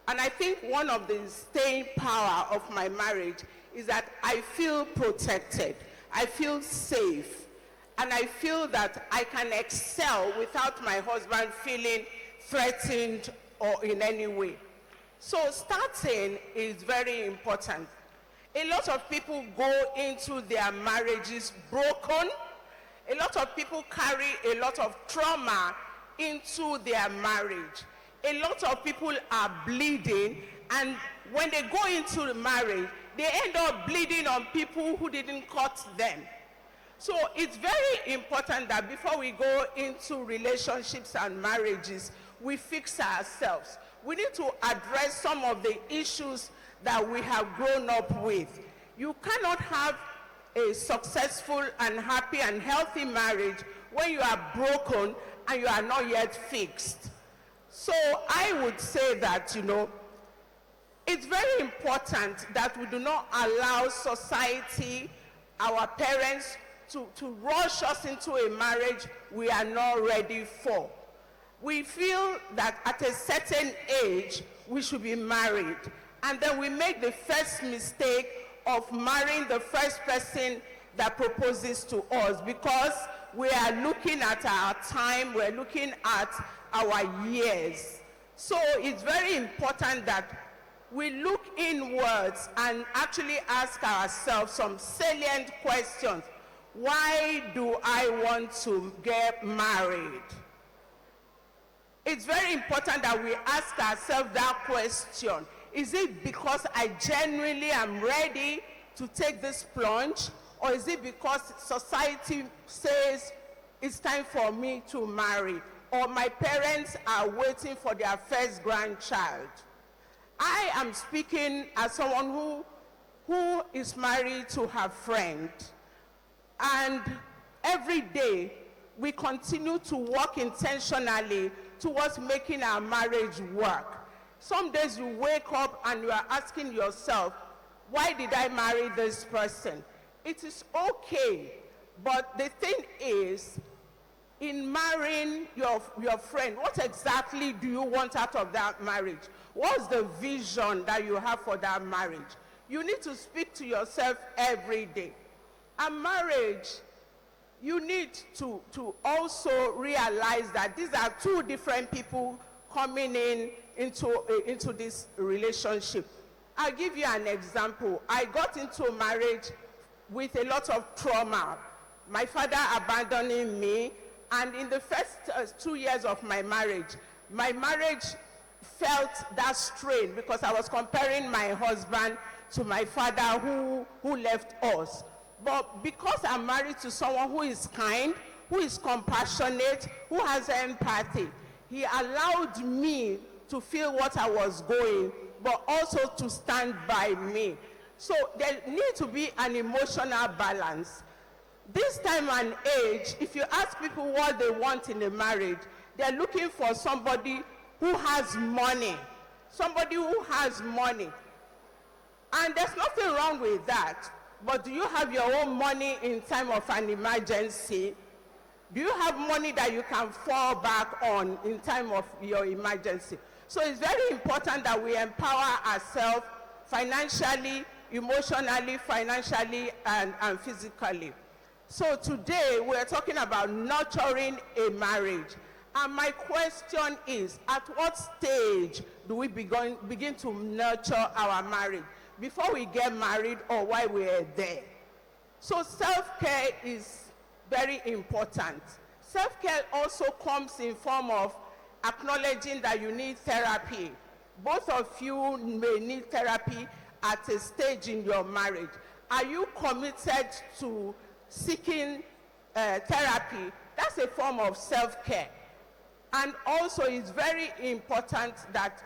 And I think one of the staying power of my marriage is that I feel protected. I feel safe. And I feel that I can excel without my husband feeling threatened or in any way. So starting is very important. A lot of people go into their marriages broken. A lot of people carry a lot of trauma into their marriage. A lot of people are bleeding, and when they go into the marriage, they end up bleeding on people who didn't cut them. So it's very important that before we go into relationships and marriages, we fix ourselves. We need to address some of the issues that we have grown up with. You cannot have a successful and happy and healthy marriage when you are broken and you are not yet fixed. So I would say that, it's very important that we do not allow society, our parents, to rush us into a marriage we are not ready for. We feel that at a certain age, we should be married. And then we make the first mistake of marrying the first person that proposes to us, because we are looking at our time, we're looking at our years. So it's very important that we look inwards and actually ask ourselves some salient questions. Why do I want to get married? It's very important that we ask ourselves that question. Is it because I genuinely am ready to take this plunge? Or is it because society says it's time for me to marry? Or my parents are waiting for their first grandchild? I am speaking as someone who is married to her friend. And every day, we continue to work intentionally towards making our marriage work. Some days you wake up and you are asking yourself, why did I marry this person? It is okay, but the thing is, in marrying your friend, what exactly do you want out of that marriage? What's the vision that you have for that marriage? You need to speak to yourself every day. And marriage, you need to also realize that these are two different people coming into this relationship. I'll give you an example. I got into marriage with a lot of trauma. My father abandoning me, and in the first 2 years of my marriage felt that strain because I was comparing my husband to my father who left us. But because I'm married to someone who is kind, who is compassionate, who has empathy, he allowed me to feel what I was going, but also to stand by me. So there needs to be an emotional balance. This time and age, if you ask people what they want in a marriage, they're looking for somebody who has money. Somebody who has money. And there's nothing wrong with that. But do you have your own money in time of an emergency? Do you have money that you can fall back on in time of your emergency? So it's very important that we empower ourselves financially, emotionally, financially, and physically. So today we're talking about nurturing a marriage. And my question is, at what stage do we begin to nurture our marriage? Before we get married or while we're there? So self-care is very important. Self-care also comes in form of acknowledging that you need therapy. Both of you may need therapy at a stage in your marriage. Are you committed to seeking therapy? That's a form of self-care. And also it's very important that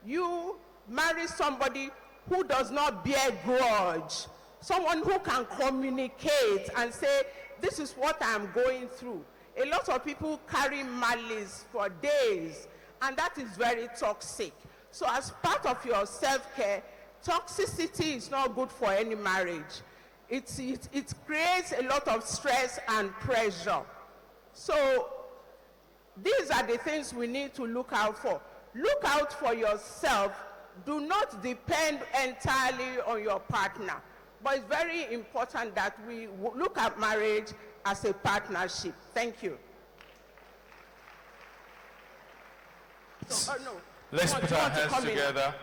you marry somebody who does not bear grudge, someone who can communicate and say, this is what I'm going through. A lot of people carry malice for days, and that is very toxic. So as part of your self-care, toxicity is not good for any marriage. It creates a lot of stress and pressure. So these are the things we need to look out for. Look out for yourself. Do not depend entirely on your partner. But it's very important that we look at marriage as a partnership. Thank you. So, no. Let's put our hands together.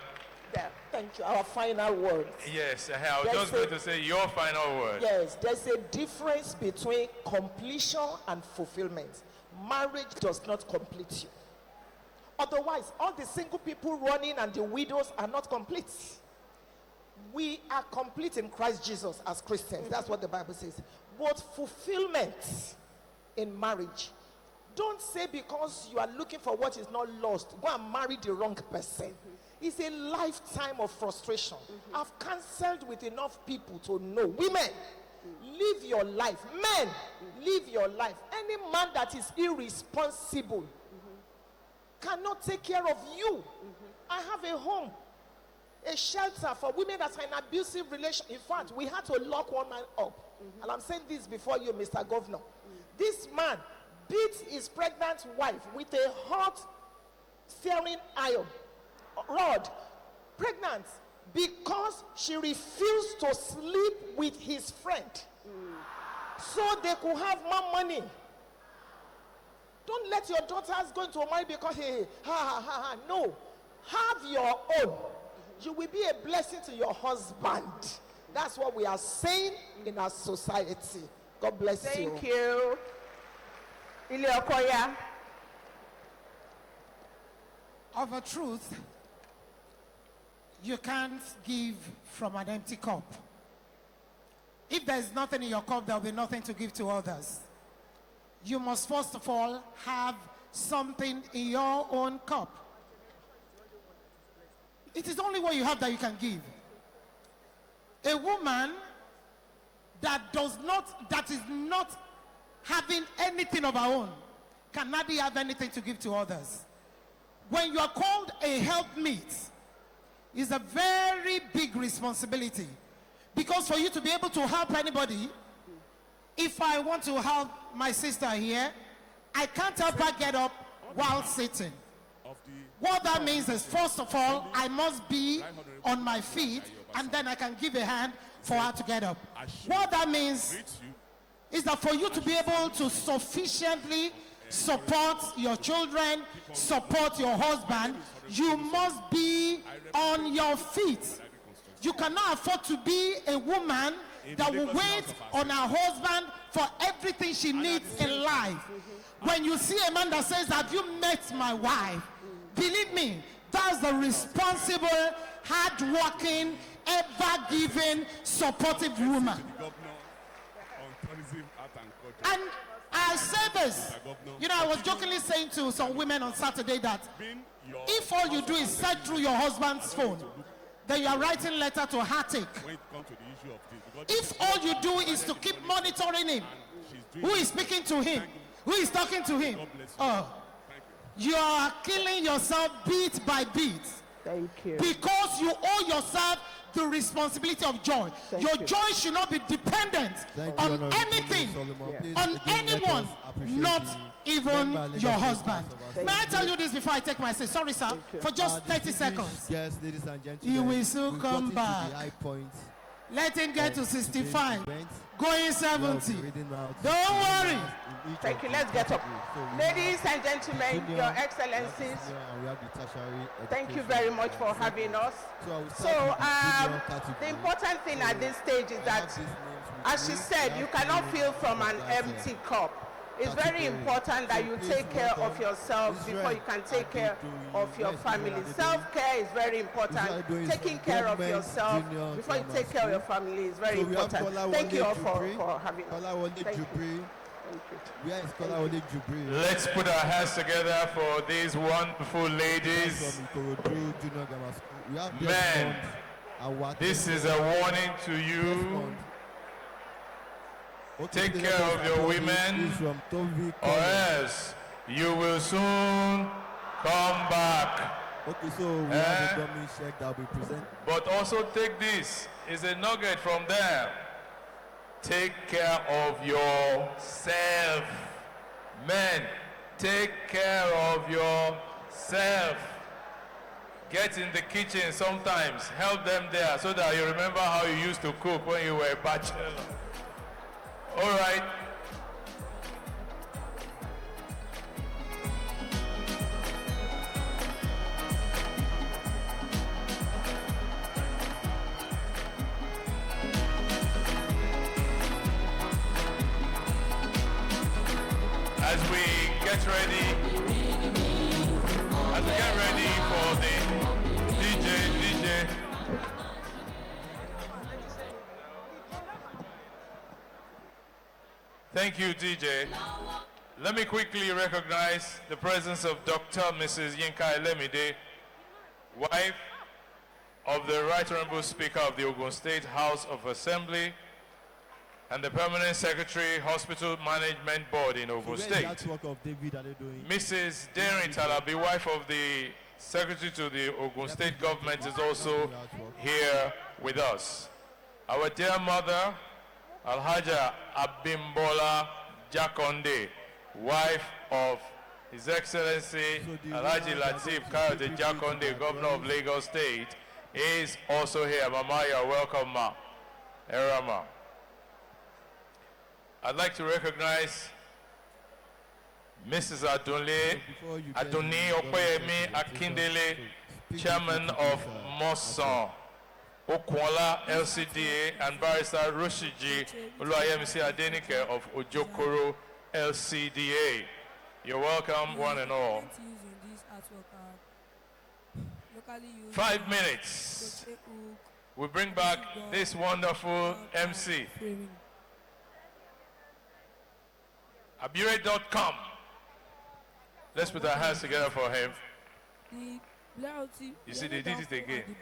There. Thank you. Our final words. Yes, I was just going to say your final word. Yes, there's a difference between completion and fulfillment. Marriage does not complete you. Otherwise, all the single people running and the widows are not complete. We are complete in Christ Jesus as Christians. That's what the Bible says. But fulfillment in marriage, don't say because you are looking for what is not lost, go and marry the wrong person. It's a lifetime of frustration. I've counseled with enough people to know. Women, live your life. Men, live your life. Any man that is irresponsible cannot take care of you. I have a home, a shelter for women that are in abusive relation. In fact, we had to lock one man up. And I'm saying this before you, Mr. Governor. This man beat his pregnant wife with a hot steering iron rod, pregnant, because she refused to sleep with his friend so they could have more money. Don't let your daughters go into a marriage because no, have your own. You will be a blessing to your husband. That's what we are saying in our society. God bless you. Thank you. Iliokoya. Of a truth, you can't give from an empty cup. If there's nothing in your cup, there'll be nothing to give to others. You must first of all have something in your own cup. It is only what you have that you can give. A woman that is not having anything of her own can hardly have anything to give to others. When you are called a helpmeet, it's a very big responsibility. Because for you to be able to help anybody, if I want to help my sister here, I can't help her get up while sitting. What that means is, first of all, I must be on my feet, and then I can give a hand for her to get up. What that means is that for you to be able to sufficiently support your children, support your husband, you must be on your feet. You cannot afford to be a woman that will wait on her husband for everything she needs in life. When you see a man that says, have you met my wife? Believe me, that's the responsible, hard-working, ever-giving, supportive woman. And I say this, I was jokingly saying to some women on Saturday that if all you do is search through your husband's phone, then you are writing letter to heartache. When it comes to the issue of this, If all you do is to keep monitoring him, who is speaking to him, who is talking to him, you are killing yourself bit by bit. Thank you. Because you owe yourself the responsibility of joy. Your joy should not be dependent on anything, on anyone, not even your husband. May I tell you this before I take my seat? Sorry, sir, for just 30 seconds. Yes, ladies and gentlemen. You will soon come back. Let him get to 65, going 70. Don't worry. Thank you. Let's get up. Ladies and gentlemen, Your Excellencies, thank you very much for having us. So, the important thing at this stage is that, as she said, you cannot fill from an empty cup. It's very important that you take care of yourself before you can take care of your family. Self-care is very important. Taking care of yourself before you take care of your family is very important. Thank you all for having us. Thank you. Let's put our hands together for these wonderful ladies. Men, this is a warning to you. Take care of your women, or else you will soon come back. But also take this, is a nugget from them. Take care of yourself. Men, take care of yourself. Get in the kitchen sometimes, help them there so that you remember how you used to cook when you were a bachelor. All right. As we get ready for the DJ. Thank you, DJ. Let me quickly recognize the presence of Dr. Mrs. Yinka Elemide, wife of the Right Honorable Speaker of the Ogun State House of Assembly and the Permanent Secretary, Hospital Management Board in Ogun State. Mrs. Derin Talabi, wife of the Secretary to the Ogun State Government, is also here with us. Our dear mother, Alhaja Abimbola Jakonde, wife of His Excellency Alhaji Latif Kayode Jakonde, Governor of Lagos State, is also here. Mama, you're welcome, ma. Erama. I'd like to recognize Mrs. Adoni Okoyemi Akindele, Chairman of Moson Okwala LCDA, and Barrister Roshiji Oluwayemisi Adenike of Ojokoro LCDA. You're welcome, one and all. 5 minutes. We bring back this wonderful MC. Abure.com. Let's put our hands together for him. You see, they did it again.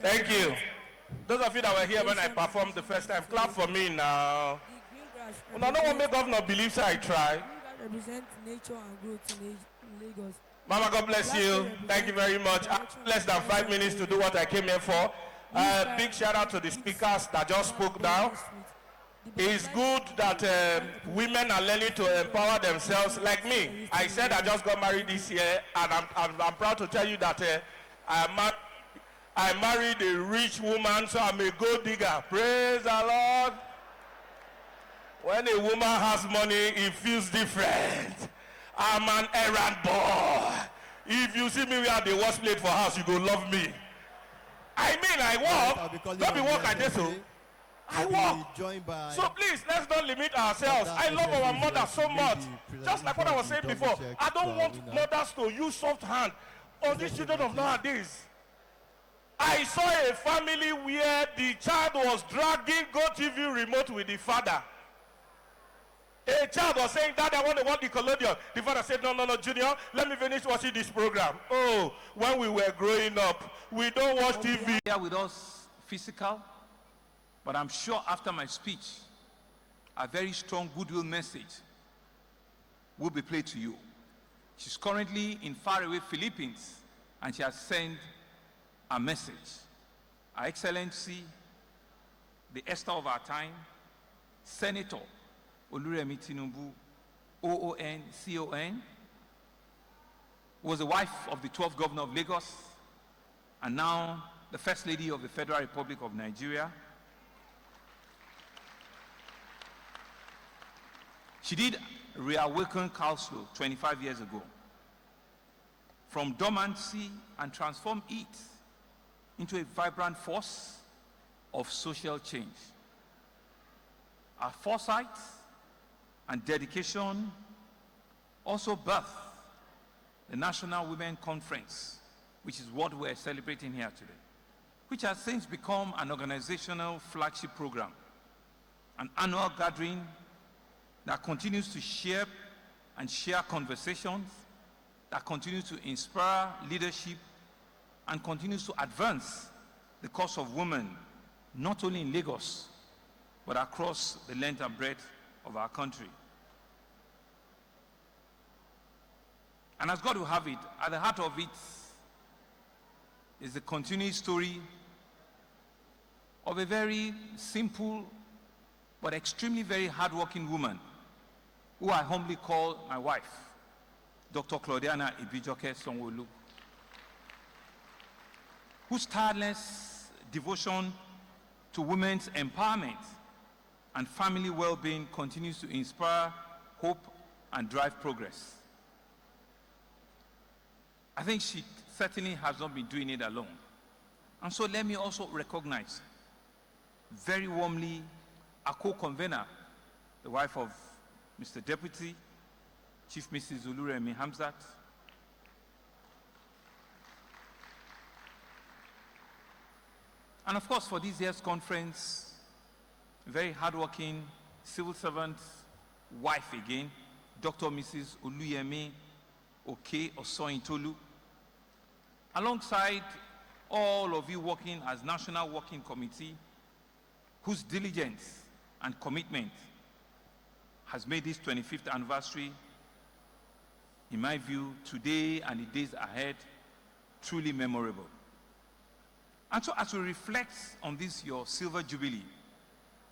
Thank you. Those of you that were here when I performed the first time, clap for me now. I don't want to make governor believe I try. Represent nature and growth in Lagos. Mama, God bless you. Thank you very much. I have less than 5 minutes to do what I came here for. Big shout out to the speakers that just spoke now. It's good that women are learning to empower themselves like me. I said I just got married this year, and I'm proud to tell you that I married a rich woman, so I'm a gold digger. Praise the Lord. When a woman has money, it feels different. I'm an errand boy. If you see me wear the wash plate for house, you go love me. I mean, I walk. Don't be walk like this, so. I walk. So please, let's not limit ourselves. I love our mother so much. Just like what I was saying before, I don't want mothers to use soft hand on these children of nowadays. I saw a family where the child was dragging GoTV remote with the father. A child was saying, Dad, I want to watch the Nickelodeon. The father said, no, no, no, Junior, let me finish watching this program. Oh, when we were growing up, we don't watch TV. Here with us physical, but I'm sure after my speech, a very strong goodwill message will be played to you. She's currently in faraway Philippines, and she has sent a message. Her Excellency, the Esther of our time, Senator Oluremi Tinubu, OON, CON, was the wife of the 12th governor of Lagos, and now the First Lady of the Federal Republic of Nigeria. She did reawaken COWLSO 25 years ago from dormancy and transform it into a vibrant force of social change. Our foresight and dedication also birthed the National Women Conference, which is what we're celebrating here today, which has since become an organizational flagship program, an annual gathering that continues to shape and share conversations, that continues to inspire leadership, and continues to advance the cause of women, not only in Lagos, but across the length and breadth of our country. And as God will have it, at the heart of it is the continuing story of a very simple but extremely very hardworking woman who I humbly call my wife, Dr. Claudiana Ibijoke Sonwolu, whose tireless devotion to women's empowerment and family well-being continues to inspire hope and drive progress. I think she certainly has not been doing it alone. And so let me also recognize very warmly our co-convener, the wife of Mr. Deputy, Chief Mrs. Oluremi Hamzat, and of course for this year's conference, very hardworking civil servant wife again, Dr. Mrs. Oluyemi Oke Osoyintolu, alongside all of you working as National Working Committee, whose diligence and commitment has made this 25th anniversary, in my view, today and the days ahead, truly memorable. And so as we reflect on this, your Silver Jubilee,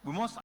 we must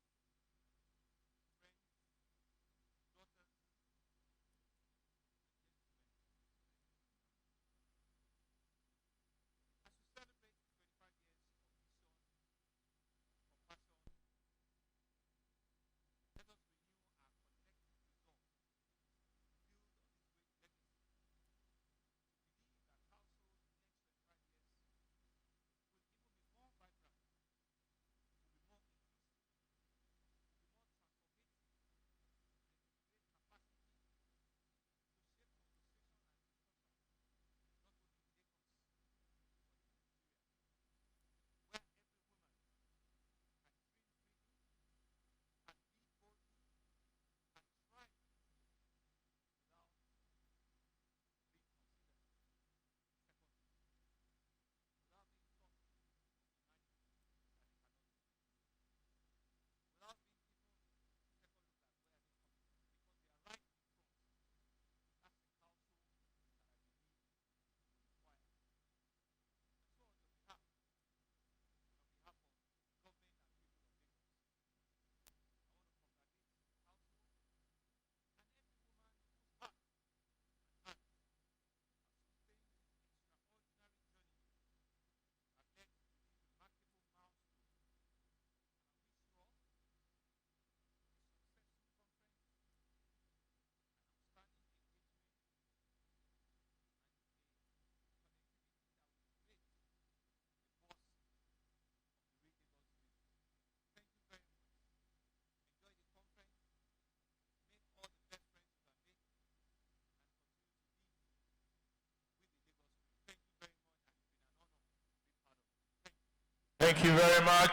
Thank you very much,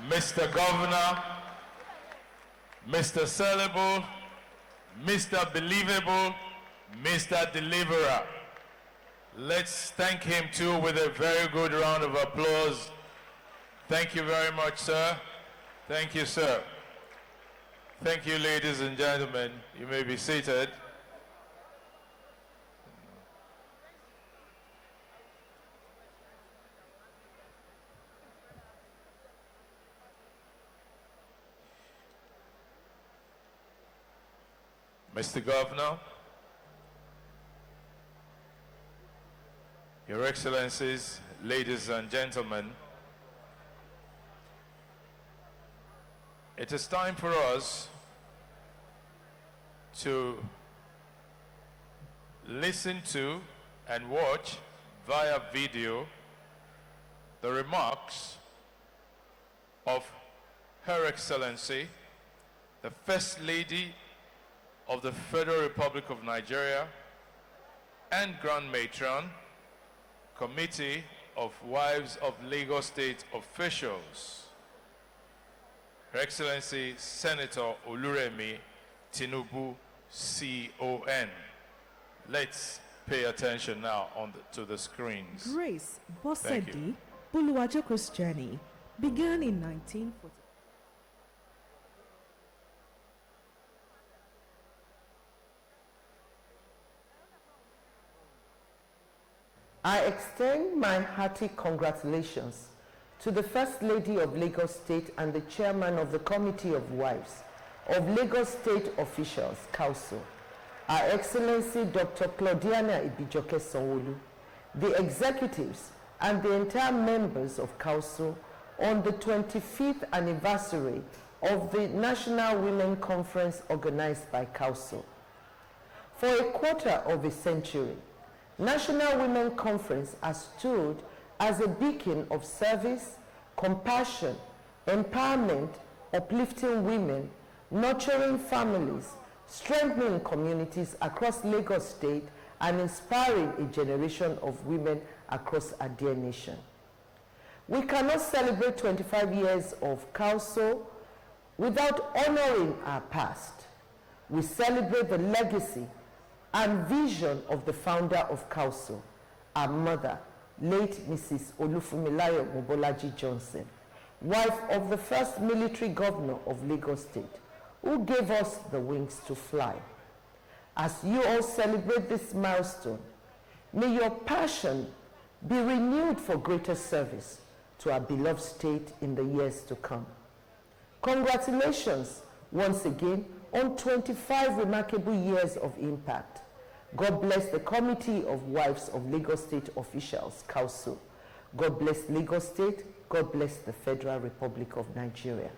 Mr. Governor. Mr. Sellable, Mr. Believable, Mr. Deliverer. Let's thank him too with a very good round of applause. Thank you very much, sir. Thank you, sir. Thank you, ladies and gentlemen. You may be seated. Mr. Governor, Your Excellencies, ladies and gentlemen, it is time for us to listen to and watch via video the remarks of Her Excellency, the First Lady of the Federal Republic of Nigeria and Grand Matron, Committee of Wives of Lagos State Officials, Her Excellency Senator Oluremi Tinubu, CON. Let's pay attention now to the screens. Grace Bosedi Buluwajoko's journey began in 1940. I extend my hearty congratulations to the First Lady of Lagos State and the Chairman of the Committee of Wives of Lagos State Officials, COWLSO, Her Excellency Dr. Claudiana Ibijoke Sanwo-Olu, the executives and the entire members of COWLSO on the 25th anniversary of the National Women Conference organized by COWLSO. For a quarter of a century, National Women Conference has stood as a beacon of service, compassion, empowerment, uplifting women, nurturing families, strengthening communities across Lagos State, and inspiring a generation of women across our dear nation. We cannot celebrate 25 years of COWLSO without honoring our past. We celebrate the legacy and vision of the founder of COWLSO, our mother, late Mrs. Olufumilayo Mobolaji Johnson, wife of the first military governor of Lagos State, who gave us the wings to fly. As you all celebrate this milestone, may your passion be renewed for greater service to our beloved state in the years to come. Congratulations once again on 25 remarkable years of impact. God bless the Committee of Wives of Lagos State Officials, COWLSO. God bless Lagos State. God bless the Federal Republic of Nigeria.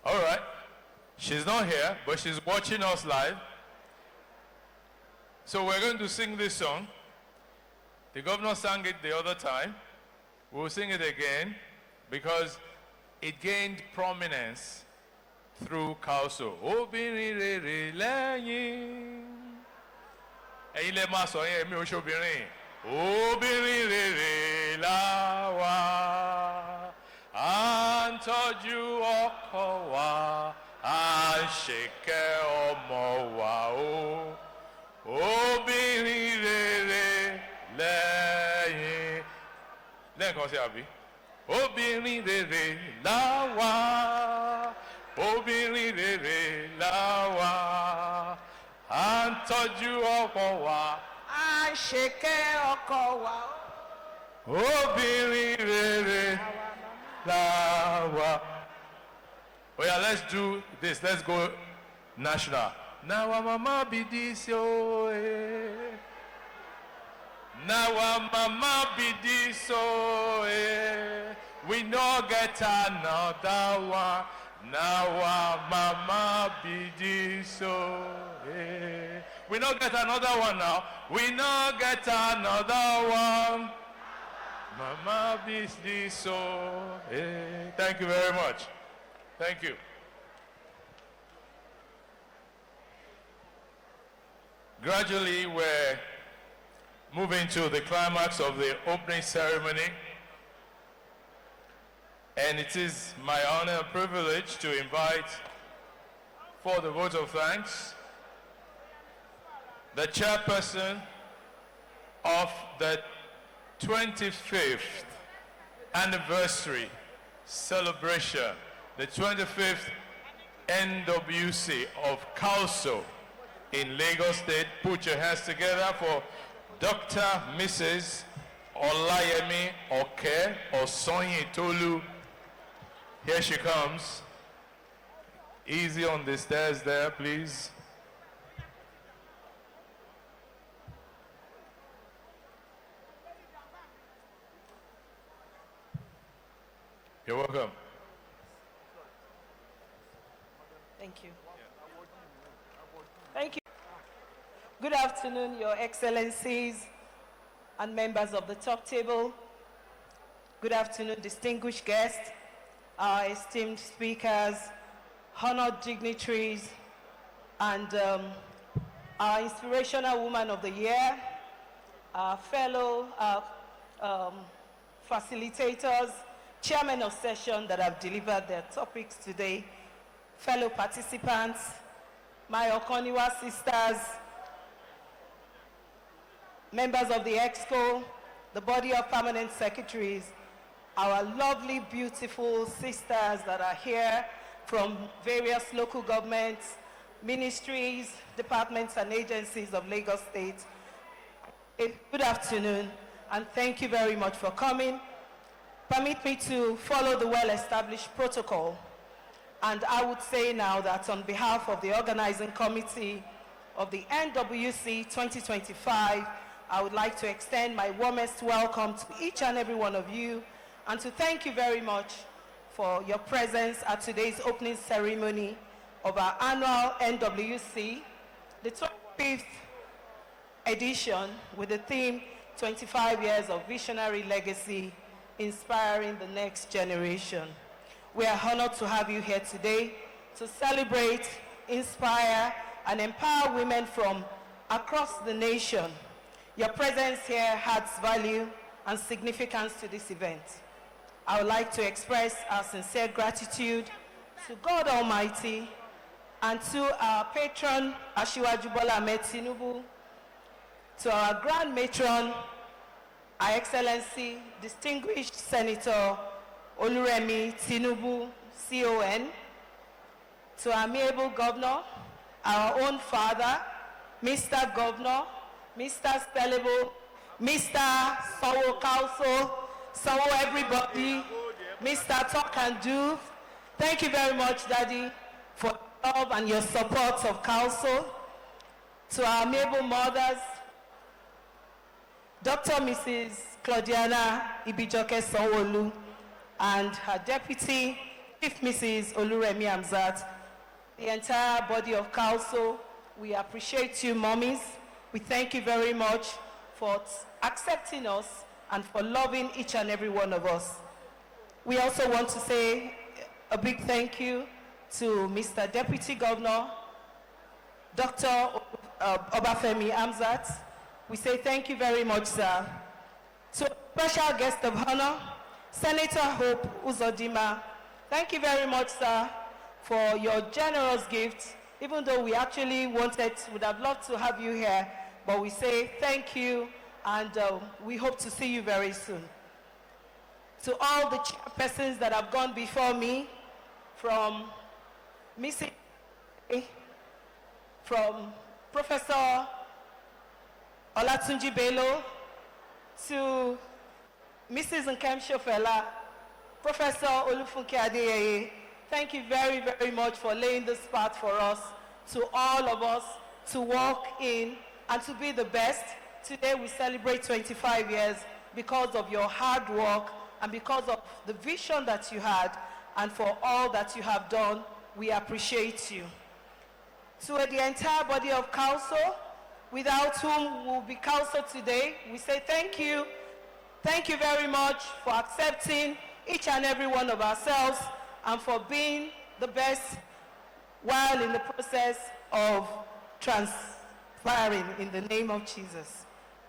All right. She's not here, but she's watching us live. So we're going to sing this song. The governor sang it the other time. We'll sing it again because it gained prominence through COWLSO. Obìnrin rere lẹ́yìn. Ẹ̀yin lẹ máa sọ yẹn, èmi ò ṣe obìnrin. Obìnrin rere la wà. À ń tọ́jú ọkọ wa. À ń ṣèkẹ́ ọmọ wa o. Obìnrin rere lẹ́yìn. Lẹ́ẹ̀kan sí àbí. Obìnrin rere la wà. Obìnrin rere la wà. À ń tọ́jú ọkọ wa. À ń ṣèkẹ́ ọkọ wa. Obìnrin rere la wà. Oh yeah, let's do this. Let's go national. Now our mama be this oh eh. Now our mama be this oh eh. We no get another one. Now our mama be this oh eh. We no get another one now. We no get another one. Mama be this oh eh. Thank you very much. Thank you. Gradually, we're moving to the climax of the opening ceremony. And it is my honor and privilege to invite, for the vote of thanks, the chairperson of the 25th anniversary celebration, the 25th NWC of COWLSO in Lagos State. Put your hands together for Dr. Mrs. Olayemi Oke Osonyi Tolu. Here she comes. Easy on the stairs there, please. You're welcome. Thank you. Thank you. Good afternoon, Your Excellencies and members of the top table. Good afternoon, distinguished guests, our esteemed speakers, honored dignitaries, and our inspirational woman of the year, our fellow facilitators, chairmen of session that have delivered their topics today, fellow participants, my Okoniwa sisters, members of the EXCO, the body of permanent secretaries, our lovely, beautiful sisters that are here from various local governments, ministries, departments, and agencies of Lagos State. Good afternoon, and thank you very much for coming. Permit me to follow the well-established protocol. And I would say now that on behalf of the organizing committee of the NWC 2025, I would like to extend my warmest welcome to each and every one of you, and to thank you very much for your presence at today's opening ceremony of our annual NWC, the 25th edition, with the theme 25 years of visionary legacy, inspiring the next generation. We are honored to have you here today to celebrate, inspire, and empower women from across the nation. Your presence here adds value and significance to this event. I would like to express our sincere gratitude to God Almighty and to our patron, Asiwaju Bola Ahmed Tinubu, to our Grand Matron, Our Excellency, Distinguished Senator Oluremi Tinubu, CON, to our amiable governor, our own father, Mr. Governor, Mr. Stelebo, Mr. Sawo COWLSO, Sawo everybody, Mr. Talk and Do. Thank you very much, Daddy, for your love and your support of COWLSO. To our amiable mothers, Dr. Mrs. Claudiana Ibijoke Sanwo-Olu, and her deputy, Chief Mrs. Oluremi Amzat, the entire body of COWLSO. We appreciate you, mommies. We thank you very much for accepting us and for loving each and every one of us. We also want to say a big thank you to Mr. Deputy Governor, Dr. Obafemi Amzat. We say thank you very much, sir. To special guest of honor, Senator Hope Uzodimma. Thank you very much, sir, for your generous gift. Even though we actually would have loved to have you here, but we say thank you, and we hope to see you very soon. To all the chairpersons that have gone before me, from Mrs. from Professor Olatunji Bello, to Mrs. Nkem Shofela, Professor Olufunke Adeyeye, thank you very, very much for laying this path for us, to all of us, to walk in and to be the best. Today we celebrate 25 years because of your hard work and because of the vision that you had, and for all that you have done. We appreciate you. To the entire body of COWLSO, without whom will be COWLSO today, we say thank you. Thank you very much for accepting each and every one of ourselves and for being the best while in the process of transformation prospering in the name of Jesus.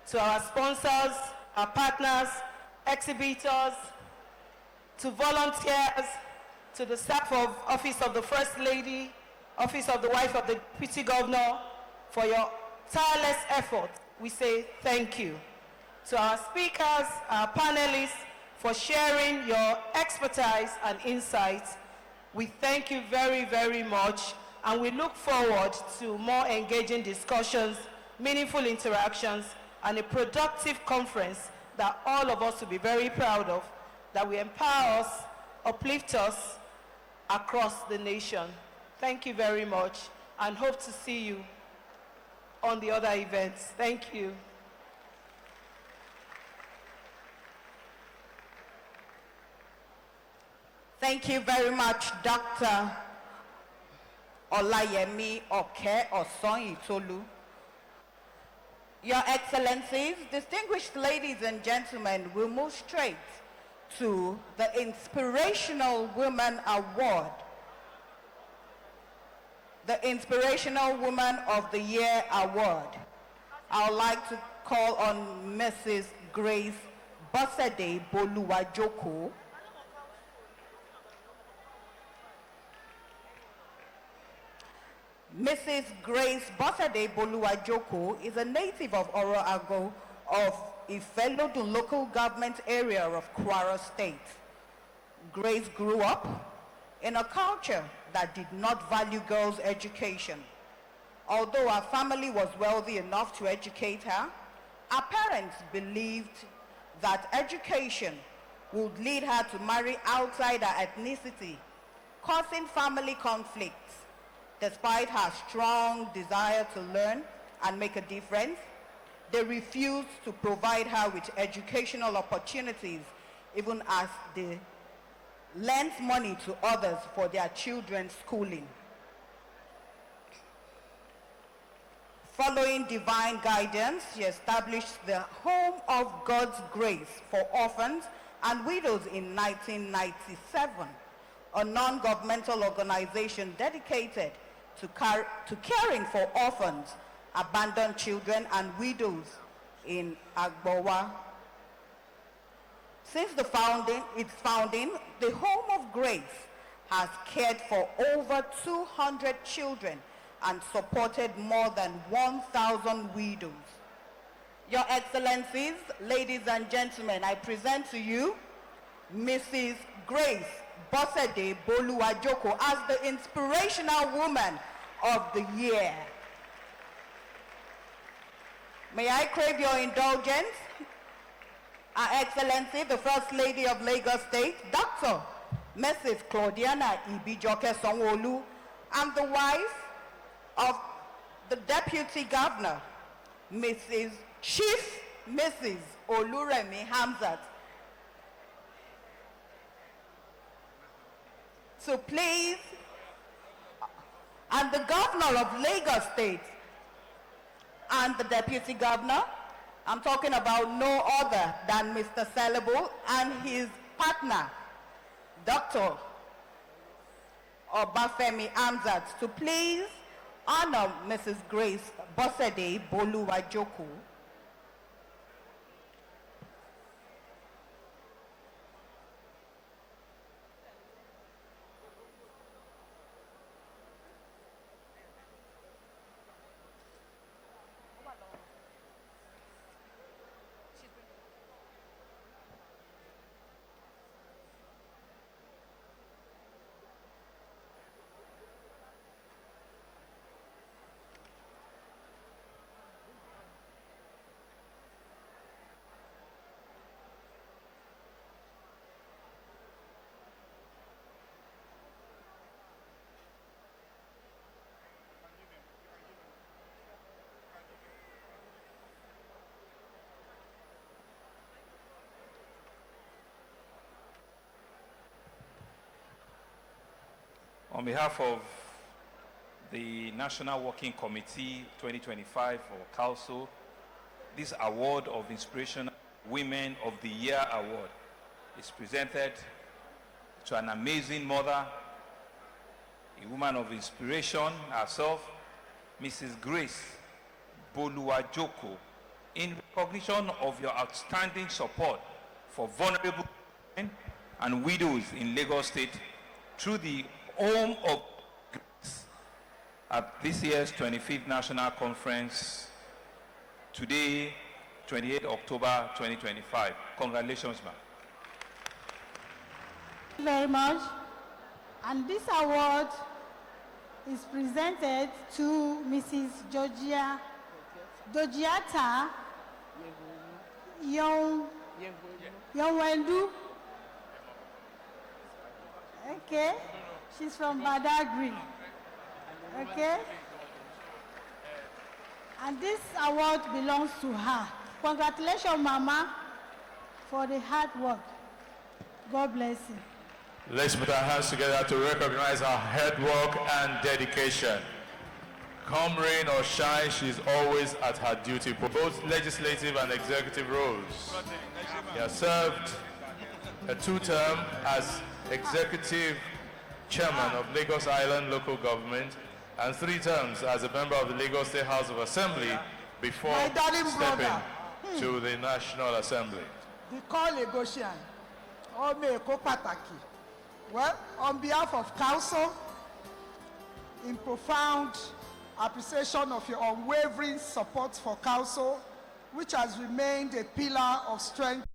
To our sponsors, our partners, exhibitors, to volunteers, to the staff of Office of the First Lady, Office of the Wife of the Deputy Governor, for your tireless effort, we say thank you. To our speakers, our panelists, for sharing your expertise and insights, we thank you very, very much, and we look forward to more engaging discussions, meaningful interactions, and a productive conference that all of us will be very proud of, that will empower us, uplift us across the nation. Thank you very much, and hope to see you on the other events. Thank you. Thank you very much, Dr. Olayemi Oke Osoyitolu. Your Excellencies, distinguished ladies and gentlemen, we'll move straight to the Inspirational Woman Award. The Inspirational Woman of the Year Award. I would like to call on Mrs. Grace Bosede Boluwajoko. Mrs. Grace Bosede Boluwajoko is a native of Oroago of Ifelodun local government area of Kwara State. Grace grew up in a culture that did not value girls' education. Although our family was wealthy enough to educate her, our parents believed that education would lead her to marry outside her ethnicity, causing family conflicts. Despite her strong desire to learn and make a difference, they refused to provide her with educational opportunities, even as they lent money to others for their children's schooling. Following divine guidance, she established the Home of God's Grace for Orphans and Widows in 1997, a non-governmental organization dedicated to caring for orphans, abandoned children, and widows in Agbowa. Since its founding, the Home of Grace has cared for over 200 children and supported more than 1,000 widows. Your Excellencies, ladies and gentlemen, I present to you Mrs. Grace Bosede Boluwajoko as the Inspirational Woman of the Year. May I crave your indulgence? Her Excellency, the First Lady of Lagos State, Dr. Mrs. Claudiana Ibijoke Sanwo-Olu, and the wife of the Deputy Governor, Mrs. Oluremi Hamzat. So please, and the Governor of Lagos State and the Deputy Governor, I'm talking about no other than Mr. Sellable and his partner, Dr. Obafemi Hamzat, to please honor Mrs. Grace Bosede Boluwajoko. On behalf of the National Working Committee 2025 or COWLSO, this award of Inspirational Women of the Year award is presented to an amazing mother, a woman of inspiration herself, Mrs. Grace Boluwajoko in recognition of your outstanding support for vulnerable women and widows in Lagos State through the Home of Grace at this year's 25th National Conference today, 28 October 2025. Congratulations, ma'am. Thank you very much. And this award is presented to Mrs. Dojiata Yonwendu. Okay, she's from Badagry. Okay, and this award belongs to her. Congratulations, Mama, for the hard work. God bless you. Let's put our hands together to recognize her hard work and dedication. Come rain or shine, she's always at her duty for both legislative and executive roles. She has served a 2-term as executive chairman of Lagos Island Local Government and 3 terms as a member of the Lagos State House of Assembly before stepping to the National Assembly. The call Lagosian, Ome Pataki. Well, on behalf of COWLSO, in profound appreciation of your unwavering support for COWLSO, which has remained a pillar of strength